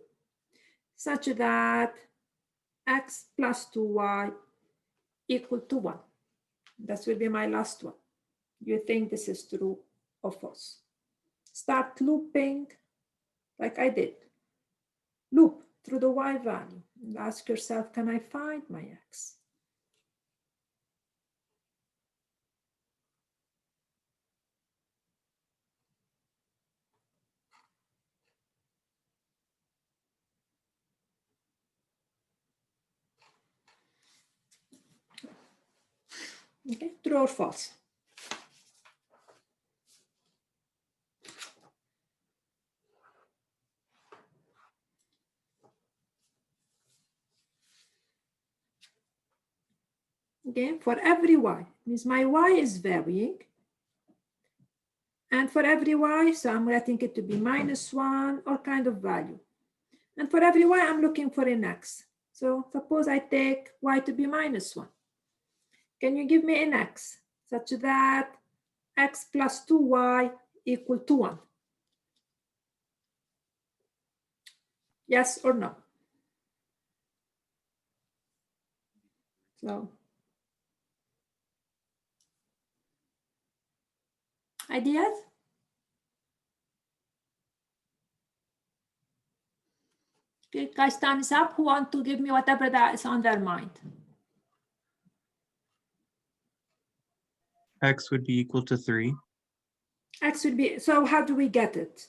such that x plus 2y equal to 1. That will be my last one. You think this is true or false? Start looping like I did. Loop through the y value and ask yourself, can I find my x? Okay, true or false? Okay, for every y, means my y is varying. And for every y, so I'm writing it to be -1 or kind of value. And for every y, I'm looking for an x. So suppose I take y to be -1. Can you give me an x such that x plus 2y equal to 1? Yes or no? So, ideas? Okay, guys, thumbs up. Who want to give me whatever that is on their mind? X would be equal to 3. X would be, so how do we get it?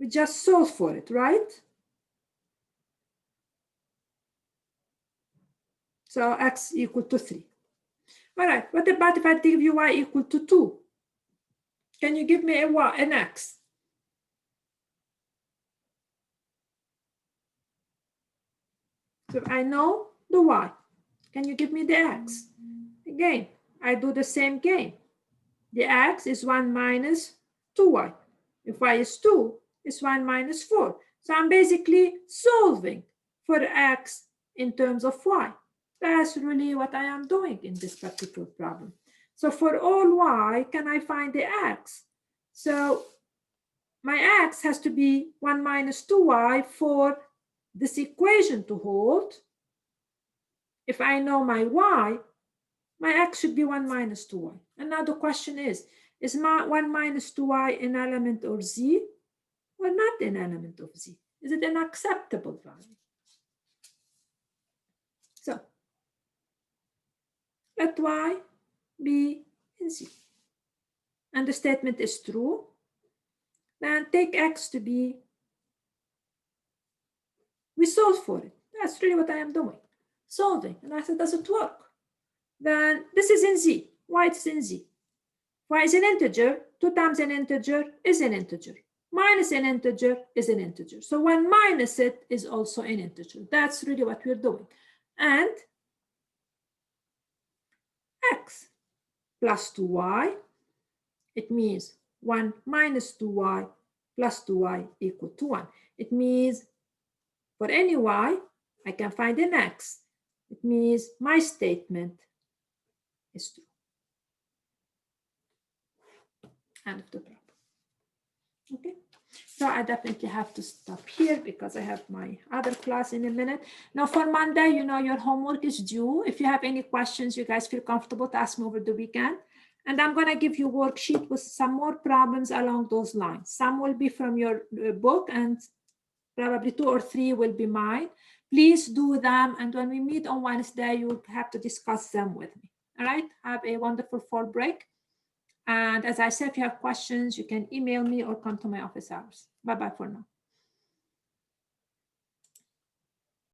We just solve for it, right? So x equal to 3. All right, what about if I give you y equal to 2? Can you give me an x? So I know the y. Can you give me the x? Again, I do the same game. The x is 1 minus 2y. If y is 2, it's 1 minus 4. So I'm basically solving for x in terms of y. That's really what I am doing in this particular problem. So for all y, can I find the x? So my x has to be 1 minus 2y for this equation to hold. If I know my y, my x should be 1 minus 2y. And now the question is my 1 minus 2y an element of z or not an element of z? Is it an acceptable value? So let y be in z. And the statement is true. Then take x to be, we solve for it. That's really what I am doing. Solving. And I said, does it work? Then this is in z. Why it's in z? Y is an integer. 2 times an integer is an integer. Minus an integer is an integer. So 1 minus it is also an integer. That's really what we're doing. and x plus 2y. It means 1 minus 2y plus 2y equal to 1. It means for any y, I can find an x. It means my statement is true. End of the problem. Okay, so I definitely have to stop here because I have my other class in a minute. Now for Monday, you know, your homework is due. If you have any questions, you guys feel comfortable to ask me over the weekend. And I'm going to give you a worksheet with some more problems along those lines. Some will be from your book and probably 2 or 3 will be mine. Please do them. And when we meet on Wednesday, you have to discuss them with me. All right. Have a wonderful fall break. And as I said, if you have questions, you can email me or come to my office hours. Bye-bye for now.